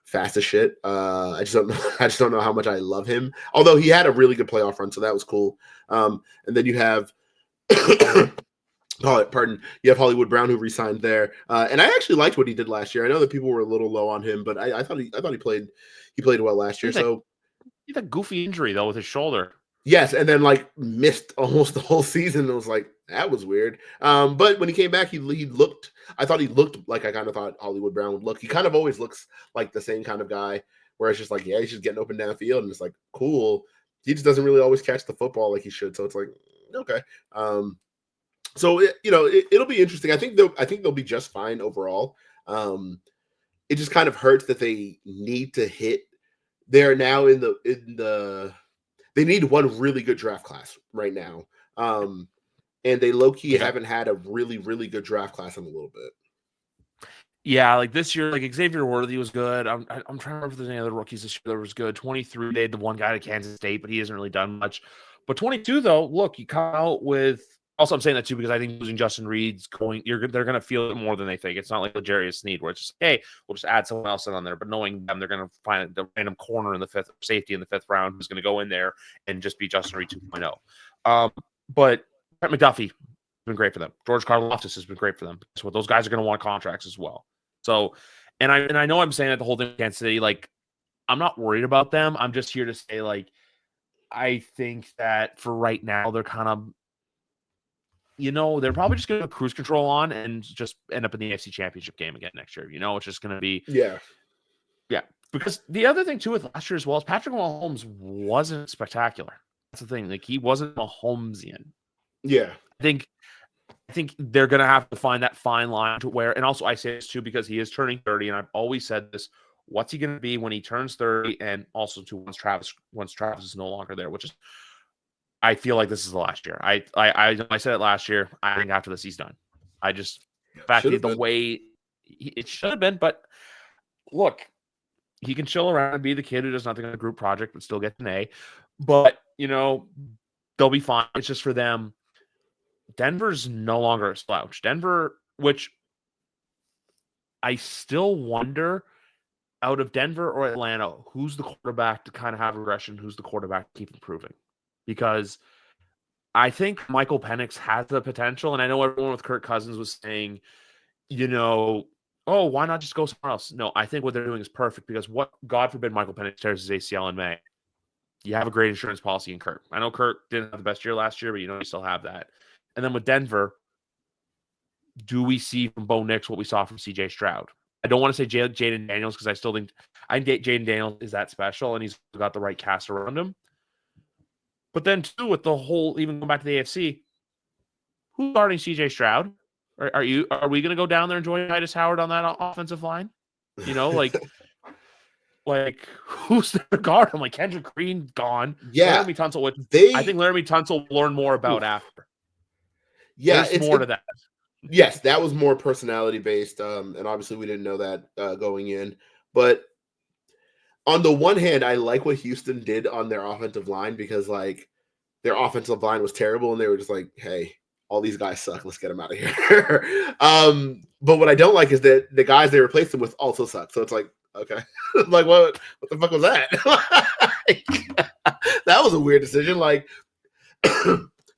fast as shit. I just don't know how much I love him. Although he had a really good playoff run, so that was cool. And then you have you have Hollywood Brown, who re-signed there, and I actually liked what he did last year. I know that people were a little low on him, but I thought he played well last year. So he had a goofy injury though with his shoulder. Yes, and then like missed almost the whole season. It was like that was weird. But when he came back, he looked. I thought he looked like I kind of thought Hollywood Brown would look. He kind of always looks like the same kind of guy, where it's just like, yeah, he's just getting open downfield, and it's like cool. He just doesn't really always catch the football like he should. So it's like, Okay. So it'll be interesting. I think they'll be just fine overall. It just kind of hurts that they need to hit. They're now in the they need one really good draft class right now. And they low-key haven't had a really, really good draft class in a little bit. Yeah, like this year, like Xavier Worthy was good. I'm trying to remember if there's any other rookies this year that was good. 23, they had the one guy to Kansas State, but he hasn't really done much. But 22, though, look, you come out with. Also, I'm saying that too because I think losing Justin Reed's they're going to feel it more than they think. It's not like L'Jarius Sneed where it's just, hey, we'll just add someone else in on there. But knowing them, they're going to find the random corner in the fifth, safety in the fifth round who's going to go in there and just be Justin Reed 2.0. But Brett McDuffie has been great for them. George Karlaftis has been great for them. So those guys are going to want contracts as well. So, and I know I'm saying that the whole thing in Kansas City, like, I'm not worried about them. I'm just here to say, like, I think that for right now, they're kind of, they're probably just going to cruise control on and just end up in the AFC Championship game again next year. It's just going to be, yeah. Because the other thing too with last year as well is Patrick Mahomes wasn't spectacular. That's the thing. Like, he wasn't Mahomesian. Yeah, I think they're going to have to find that fine line to where, and also I say this too because he is turning 30, and I've always said this: what's he going to be when he turns 30, and also to once Travis is no longer there, which is, I feel like this is the last year. I said it last year. I think after this he's done. I just the way it should have been, but look, he can chill around and be the kid who does nothing on a group project but still gets an A. But they'll be fine. It's just for them. Denver's no longer a slouch. Denver, which I still wonder, out of Denver or Atlanta, who's the quarterback to kind of have regression, who's the quarterback to keep improving? Because I think Michael Penix has the potential, and I know everyone with Kirk Cousins was saying, oh, why not just go somewhere else? No, I think what they're doing is perfect because God forbid Michael Penix tears his ACL in May. You have a great insurance policy in Kirk. I know Kirk didn't have the best year last year, but you still have that. And then with Denver, do we see from Bo Nix what we saw from CJ Stroud? I don't want to say Jaden Daniels because I think Jaden Daniels is that special and he's got the right cast around him. But then too, with the whole, even going back to the AFC, who's guarding CJ Stroud? Are we going to go down there and join Titus Howard on that offensive line? Like who's their guard? I'm like Kendrick Green gone. Yeah, Laramie Tunsil. I think Laramie Tunsil will learn more about after. Yeah, there's more to that. Yes, that was more personality based, and obviously we didn't know that going in. But on the one hand, I like what Houston did on their offensive line because like their offensive line was terrible, and they were just like, "Hey, all these guys suck. Let's get them out of here." But what I don't like is that the guys they replaced them with also suck. So it's like, okay, like what the fuck was that? That was a weird decision. Like.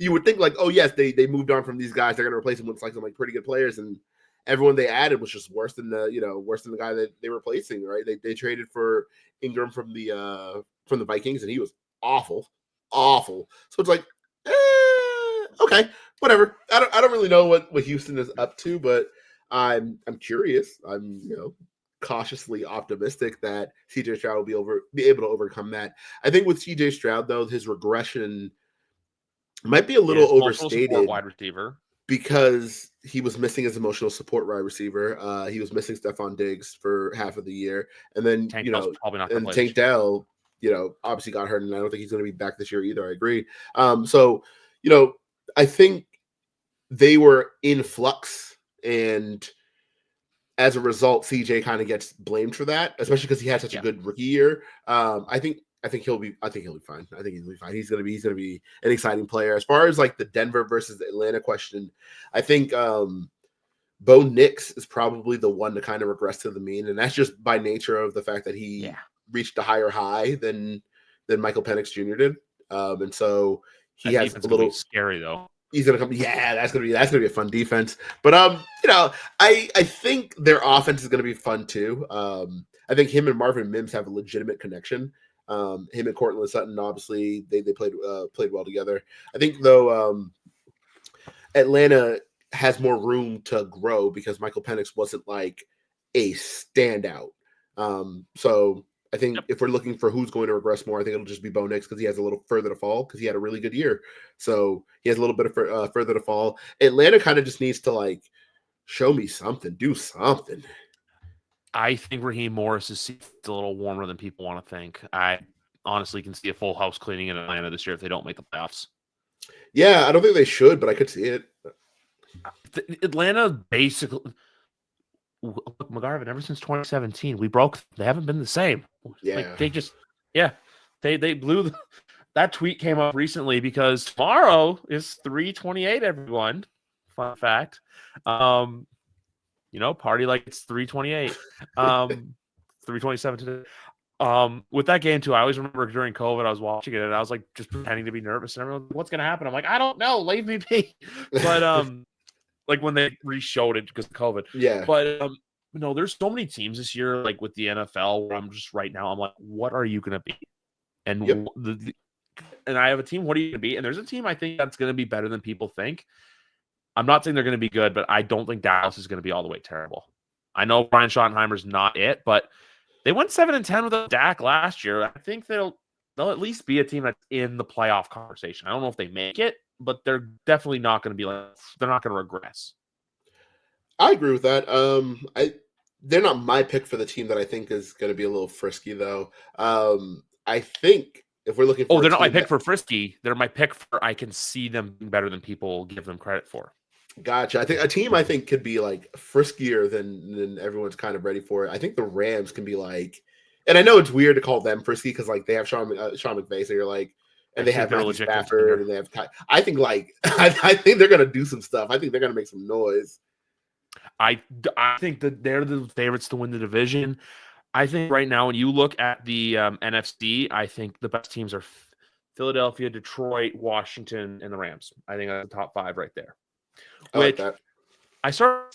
You would think like, oh yes, they moved on from these guys. They're gonna replace them with like some like pretty good players, and everyone they added was just worse than the guy that they were replacing. Right? They traded for Ingram from the Vikings, and he was awful. So it's like, okay, whatever. I don't really know what Houston is up to, but I'm curious. I'm cautiously optimistic that CJ Stroud will be able to overcome that. I think with CJ Stroud though, his regression might be a little overstated wide receiver because he was missing his emotional support wide receiver. He was missing Stephon Diggs for half of the year, and then Tank probably not and Tank Dell, obviously got hurt, and I don't think he's going to be back this year either. I agree. So I think they were in flux, and as a result, CJ kind of gets blamed for that, especially because he had such a good rookie year. I think he'll be fine. I think he'll be fine. He's gonna be an exciting player. As far as like the Denver versus the Atlanta question, I think Bo Nix is probably the one to kind of regress to the mean, and that's just by nature of the fact that he reached a higher high than Michael Penix Jr. did, and so he has a little scary though. He's gonna come. Yeah, that's gonna be a fun defense. But I think their offense is gonna be fun too. I think him and Marvin Mims have a legitimate connection. Him and Cortland Sutton, obviously, they played well together. I think though, Atlanta has more room to grow because Michael Penix wasn't like a standout. So I think if we're looking for who's going to regress more, I think it'll just be Bo Nix because he has a little further to fall because he had a really good year. So he has a little bit of further to fall. Atlanta kind of just needs to like show me something, do something. I think Raheem Morris's seat's a little warmer than people want to think. I honestly can see a full house cleaning in Atlanta this year if they don't make the playoffs. Yeah, I don't think they should, but I could see it. Atlanta basically, look, McGarvin, ever since 2017, we broke. They haven't been the same. Yeah. Like, they blew. That tweet came up recently because tomorrow is 3/28. Everyone, fun fact. Party like it's 3/28. 3/27 today. With that game too, I always remember during COVID, I was watching it and I was like just pretending to be nervous, and everyone's like, what's gonna happen? I'm like, I don't know, leave me be. But like when they re-showed it because of COVID. Yeah. But there's so many teams this year, like with the NFL, where I'm just right now, I'm like, what are you gonna be? And and I have a team, what are you gonna be? And there's a team I think that's gonna be better than people think. I'm not saying they're gonna be good, but I don't think Dallas is gonna be all the way terrible. I know Brian Schottenheimer's not it, but they went 7-10 without Dak last year. I think they'll at least be a team that's in the playoff conversation. I don't know if they make it, but they're definitely not going to be they're not going to regress. I agree with that. They're not my pick for the team that I think is going to be a little frisky though. I think if we're looking for they're not my pick for frisky. They're my pick for I can see them being better than people give them credit for. Gotcha. I think a team could be like friskier than everyone's kind of ready for it. I think the Rams can be like, and I know it's weird to call them frisky because like they have Sean McVay, so you're like, and they have Matthew Stafford, and they have. I think I think they're gonna do some stuff. I think they're gonna make some noise. I think that they're the favorites to win the division. I think right now when you look at the NFC, I think the best teams are Philadelphia, Detroit, Washington, and the Rams. I think that's the top 5 right there. Like that. I start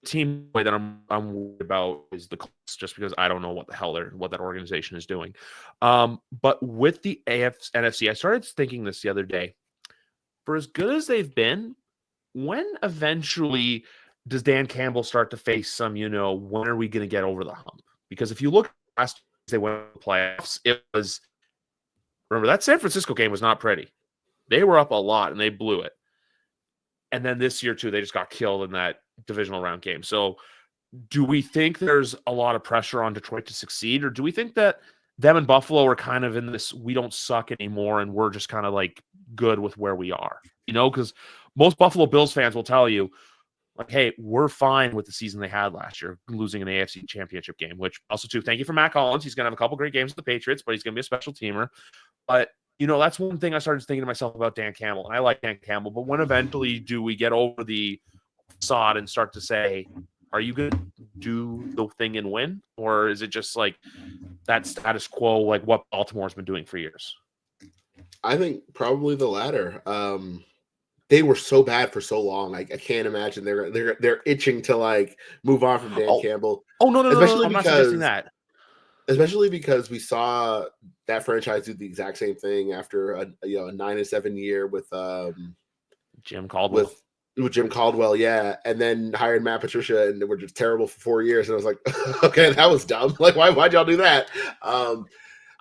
team way that I'm worried about is the Colts, just because I don't know what the hell what that organization is doing. But with the NFC, I started thinking this the other day. For as good as they've been, when eventually does Dan Campbell start to face some, when are we going to get over the hump? Because if you look last they went to the playoffs, remember that San Francisco game was not pretty. They were up a lot and they blew it. And then this year, too, they just got killed in that divisional round game. So do we think there's a lot of pressure on Detroit to succeed? Or do we think that them and Buffalo are kind of in this, we don't suck anymore, and we're just kind of like good with where we are? Because most Buffalo Bills fans will tell you, like, hey, we're fine with the season they had last year, losing an AFC championship game, which also, too, thank you for Matt Collins. He's going to have a couple great games with the Patriots, but he's going to be a special teamer. But that's one thing I started thinking to myself about Dan Campbell. And I like Dan Campbell, but when eventually do we get over the sod and start to say, are you going to do the thing and win? Or is it just like that status quo, like what Baltimore's been doing for years? I think probably the latter. They were so bad for so long. I can't imagine they're itching to like move on from Dan Campbell. Oh, no. I'm not suggesting that. Especially because we saw that franchise do the exact same thing after a 9-7 year with Jim Caldwell. With Jim Caldwell, yeah, and then hired Matt Patricia, and they were just terrible for 4 years. And I was like, okay, that was dumb. Like, why'd y'all do that?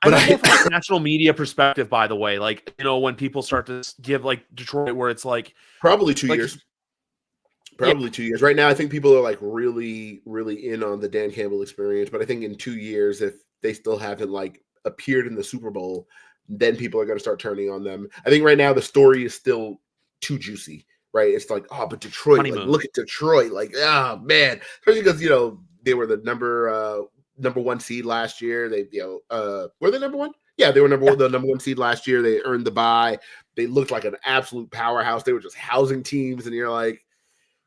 But I know from a national media perspective, by the way, like when people start to give like Detroit, where it's like probably 2 years. Probably 2 years. Right now, I think people are like really, really in on the Dan Campbell experience. But I think in 2 years, if they still haven't like appeared in the Super Bowl, then people are going to start turning on them. I think right now the story is still too juicy, right? It's like, oh, but Detroit, like, look at Detroit, like, oh man, especially because they were the number 1 seed last year. They were they number 1? Yeah, they were the number 1 seed last year. They earned the bye. They looked like an absolute powerhouse. They were just housing teams, and you're like,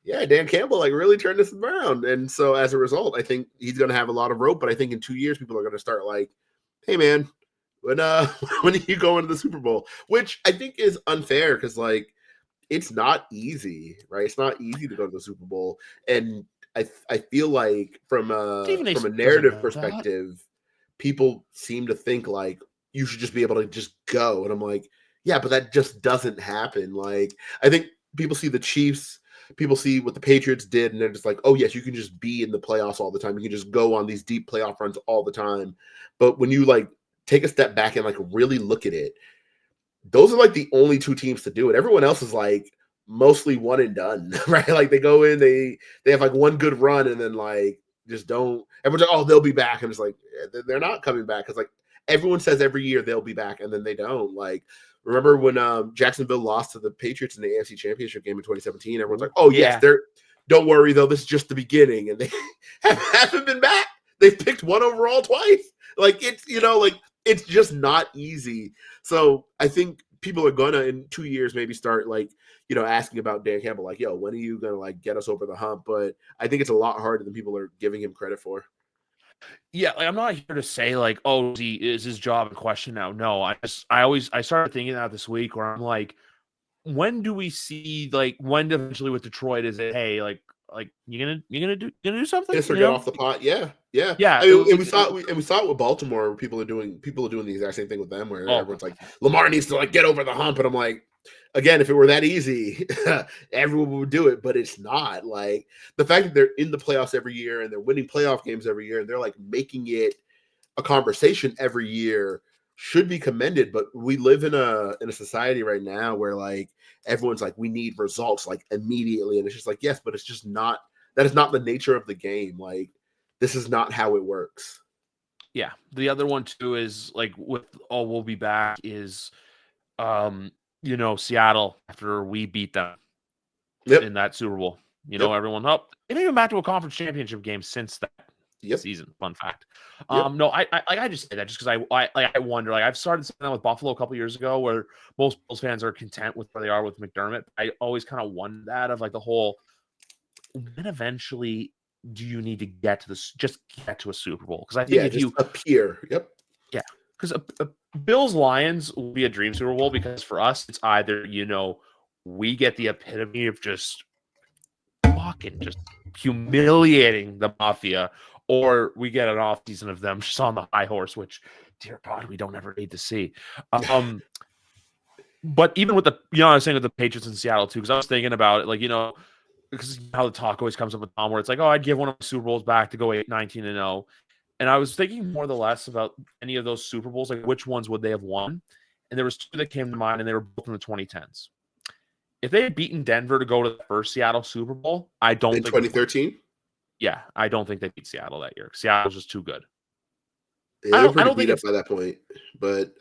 yeah, Dan Campbell like really turned this around. And so as a result, I think he's going to have a lot of rope. But I think in 2 years, people are going to start like, hey, man, when are you going to the Super Bowl? Which I think is unfair because like it's not easy, right? It's not easy to go to the Super Bowl. And I feel like from a narrative perspective, people seem to think like you should just be able to just go. And I'm like, yeah, but that just doesn't happen. Like I think people see the Chiefs people see what the Patriots did, and they're just like, oh yes, you can just be in the playoffs all the time. You can just go on these deep playoff runs all the time. But when you like take a step back and like really look at it, those are like the only two teams to do it. Everyone else is like mostly one and done, right? Like they go in, they have like one good run, and then like just don't. Everyone's like, oh, they'll be back. I'm just like, they're not coming back because like everyone says every year they'll be back, and then they don't. Like remember when Jacksonville lost to the Patriots in the AFC Championship game in 2017? Everyone's like, oh yes, they're. Don't worry though, this is just the beginning, and they haven't been back. They've picked one overall twice. Like it's like it's just not easy. So I think people are gonna in 2 years maybe start like asking about Dan Campbell, like, yo, when are you gonna like get us over the hump? But I think it's a lot harder than people are giving him credit for. Yeah, like I'm not here to say like, oh, is his job in question now? No, I started thinking that this week where I'm like, when do we see like when eventually with Detroit is it, hey, like you gonna do something? Yes, or get off the pot. Yeah. Yeah. I mean, and we saw it with Baltimore. Where people are doing the exact same thing with them, where everyone's like, Lamar needs to like get over the hump, and I'm like, again, if it were that easy, everyone would do it, but it's not. Like the fact that they're in the playoffs every year and they're winning playoff games every year, and they're like making it a conversation every year should be commended. But we live in a society right now where like everyone's like, we need results like immediately, and it's just like, yes, but it's just not. That is not the nature of the game. Like this is not how it works. Yeah, the other one too is like with we'll be back is Seattle after we beat them in that Super Bowl. Everyone up. They didn't even back to a conference championship game since that season. Fun fact. No, I just say that just because I wonder. Like I've started saying that with Buffalo a couple years ago, where most Bills fans are content with where they are with McDermott. I always kind of wonder that of like the whole. When eventually do you need to get to this? Just get to a Super Bowl because I think if you appear, yeah, because a Bills Lions will be a dream Super Bowl because for us it's either we get the epitome of just fucking just humiliating the Mafia, or we get an off season of them just on the high horse, which dear God we don't ever need to see. But even with the I was saying with the Patriots in Seattle too, because I was thinking about it, like because how the talk always comes up with Tom, where it's like, oh, I'd give one of the Super Bowls back to go 19-0. And I was thinking more or less about any of those Super Bowls, like which ones would they have won? And there was two that came to mind, and they were both in the 2010s. If they had beaten Denver to go to the first Seattle Super Bowl, I don't think 2013. Yeah, I don't think they beat Seattle that year. Seattle was just too good. Yeah, they were pretty beat up by that point, but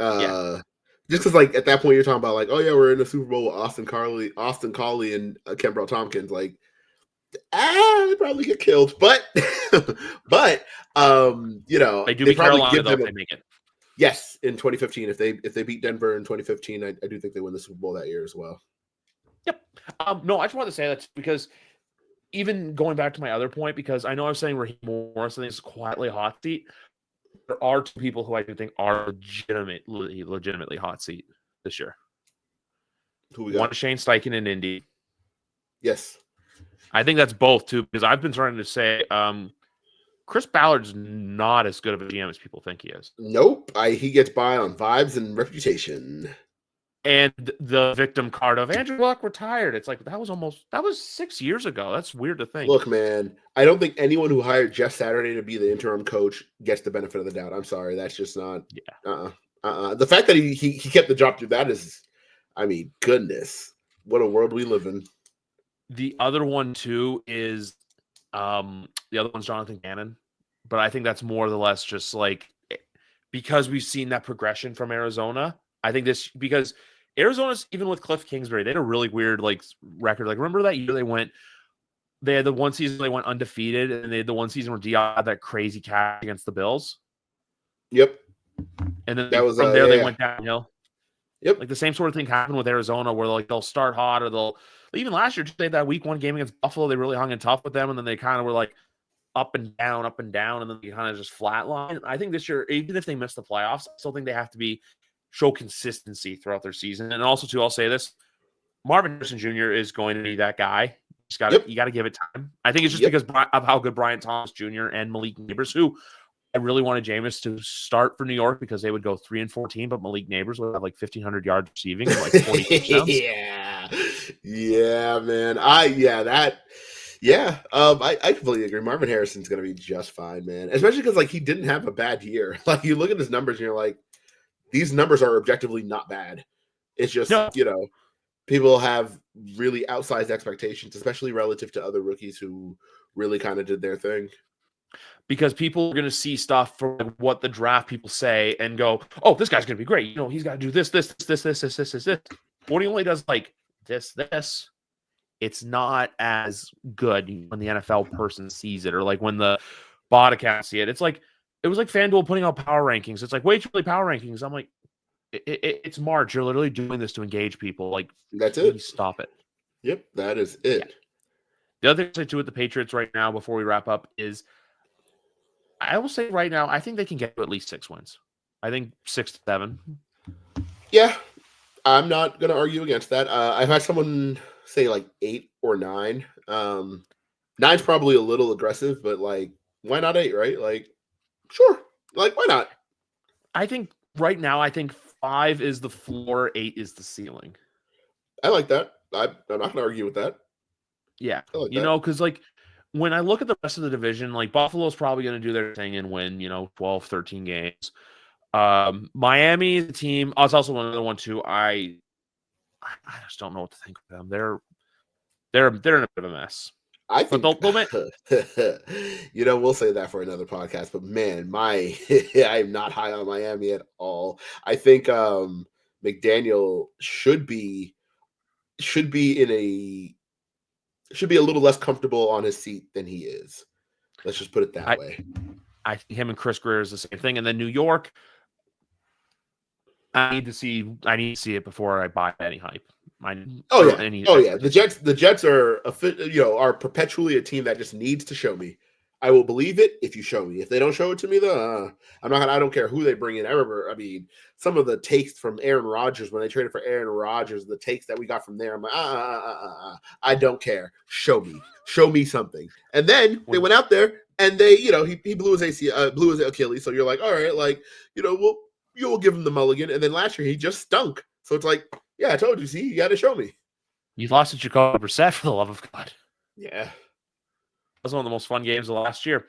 just because like at that point you're talking about like, oh yeah, we're in the Super Bowl with Austin Collie, and Kenbrell Tompkins, like they probably get killed, but they do beat Carolina though if they make it. Yes, in 2015, if they beat Denver in 2015, I do think they win the Super Bowl that year as well. Yep. No, I just wanted to say that because even going back to my other point, because I know I was saying Raheem Morris, I think it's quietly hot seat. There are two people who I do think are legitimately hot seat this year. Who we got? One, Shane Steichen in Indy. Yes. I think that's both, too, because I've been trying to say Chris Ballard's not as good of a GM as people think he is. Nope. He gets by on vibes and reputation. And the victim card of Andrew Luck retired. It's like, that was 6 years ago. That's weird to think. Look, man, I don't think anyone who hired Jeff Saturday to be the interim coach gets the benefit of the doubt. I'm sorry. That's just not. Yeah. The fact that he kept the job through that is, I mean, goodness, what a world we live in. The other one, too, is the other one's Jonathan Gannon. But I think that's more or less just like because we've seen that progression from Arizona. I think because Arizona's, even with Cliff Kingsbury, they had a really weird like record. Like, remember that year they had the one season they went undefeated, and they had the one season where Dion had that crazy catch against the Bills. Yep. And then they went downhill. Yep. Like the same sort of thing happened with Arizona, where they'll start hot, or even last year, they had that week 1 game against Buffalo. They really hung in tough with them, and then they kind of were like up and down, and then they kind of just flatline. I think this year, even if they miss the playoffs, I still think they have to show consistency throughout their season. And also, too, I'll say this: Marvin Harrison Jr. is going to be that guy. You got to give it time. I think it's just because of how good Brian Thomas Jr. and Malik Neighbors, who I really wanted Jameis to start for New York because they would go 3-14, but Malik Neighbors would have like 1,500 yards receiving and like 40 touchdowns. Yeah, man. I completely agree. Marvin Harrison's gonna be just fine, man. Especially because like he didn't have a bad year. Like you look at his numbers and you're like, these numbers are objectively not bad. It's just people have really outsized expectations, especially relative to other rookies who really kind of did their thing. Because people are going to see stuff from what the draft people say and go, oh, this guy's going to be great. He's got to do this. When he only does like this, it's not as good when the NFL person sees it, or like when the bot account see it. It's like, it was like FanDuel putting out power rankings. It's like, wait, really power rankings. I'm like, it's March. You're literally doing this to engage people. Like, that's it. Stop it. Yep, that is it. Yeah. The other thing I do with the Patriots right now, before we wrap up, is I will say right now, I think they can get to at least 6 wins. I think 6 to 7. Yeah, I'm not going to argue against that. I've had someone say like 8 or 9. 9's probably a little aggressive, but like, why not 8, right? Like, sure. Like, why not? I think right now, 5 is the floor, 8 is the ceiling. I like that. I'm not going to argue with that. Yeah. Because like, when I look at the rest of the division, like Buffalo's probably going to do their thing and win, 12, 13 games. Miami is a team. I was also another one too. I just don't know what to think of them. They're in a bit of a mess. I think we'll say that for another podcast. But man, I'm not high on Miami at all. I think McDaniel should be a little less comfortable on his seat than he is. Let's just put it that way. I think him and Chris Greer is the same thing. And then New York, I need to see it before I buy any hype. The Jets are perpetually a team that just needs to show me. I will believe it if you show me. If they don't show it to me, though, I don't care who they bring in. Some of the takes from Aaron Rodgers when they traded for Aaron Rodgers, the takes that we got from there. I'm like, I don't care. Show me something. And then they went out there and they, he blew his blew his Achilles. So you're like, all right, like, you'll give him the mulligan. And then last year he just stunk. So it's like, yeah, I told you. See, you got to show me. You lost to Jacoby Brissett, for the love of God. Yeah. That was one of the most fun games of last year.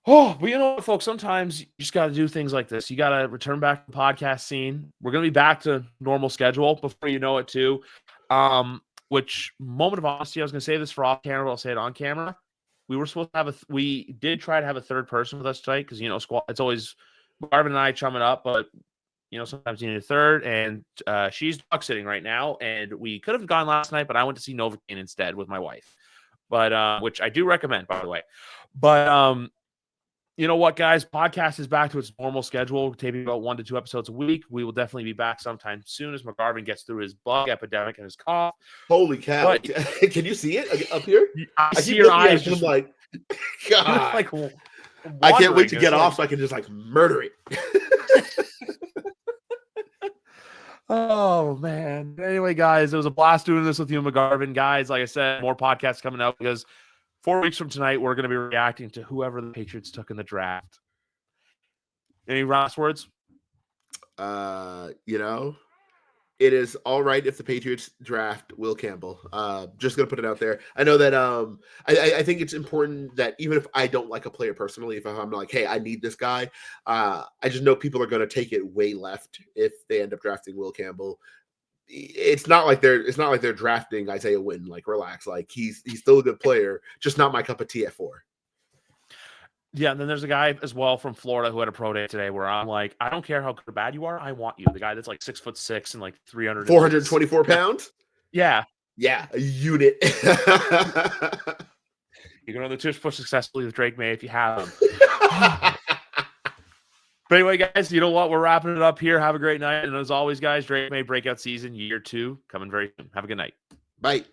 Oh, but you know what, folks? Sometimes you just got to do things like this. You got to return back to the podcast scene. We're going to be back to normal schedule before you know it, too. Which, moment of honesty, I was going to say this for off camera, but I'll say it on camera. We were supposed to have we did try to have a third person with us tonight because, it's always McGarvin and I chumming up, but sometimes you need a third, and she's dog sitting right now, and we could have gone last night, but I went to see Novocaine instead with my wife, but which I do recommend, by the way. But you know what, guys? Podcast is back to its normal schedule, taping about 1 to 2 episodes a week. We will definitely be back sometime soon as McGarvin gets through his bug epidemic and his cough. Holy cow! But, can you see it up here? I see your eyes. Just like, God, like I can't wait to get off so I can just like murder it. Oh, man. Anyway, guys, it was a blast doing this with you, McGarvin. Guys, like I said, more podcasts coming out because 4 weeks from tonight, we're going to be reacting to whoever the Patriots took in the draft. Any last words? It is all right if the Patriots draft Will Campbell. Just going to put it out there. I know that I think it's important that even if I don't like a player personally, if I'm like, hey, I need this guy, I just know people are going to take it way left if they end up drafting Will Campbell. It's not like they're drafting Isaiah Wynn. Like, relax. Like, he's still a good player, just not my cup of tea at 4. Yeah, and then there's a guy as well from Florida who had a pro day today where I'm like, I don't care how good or bad you are, I want you. The guy that's like 6'6" and like 424 pounds. Yeah, a unit. You can run the tush push successfully with Drake May if you have him. But anyway, guys, you know what? We're wrapping it up here. Have a great night, and as always, guys, Drake May breakout season year 2 coming very soon. Have a good night. Bye.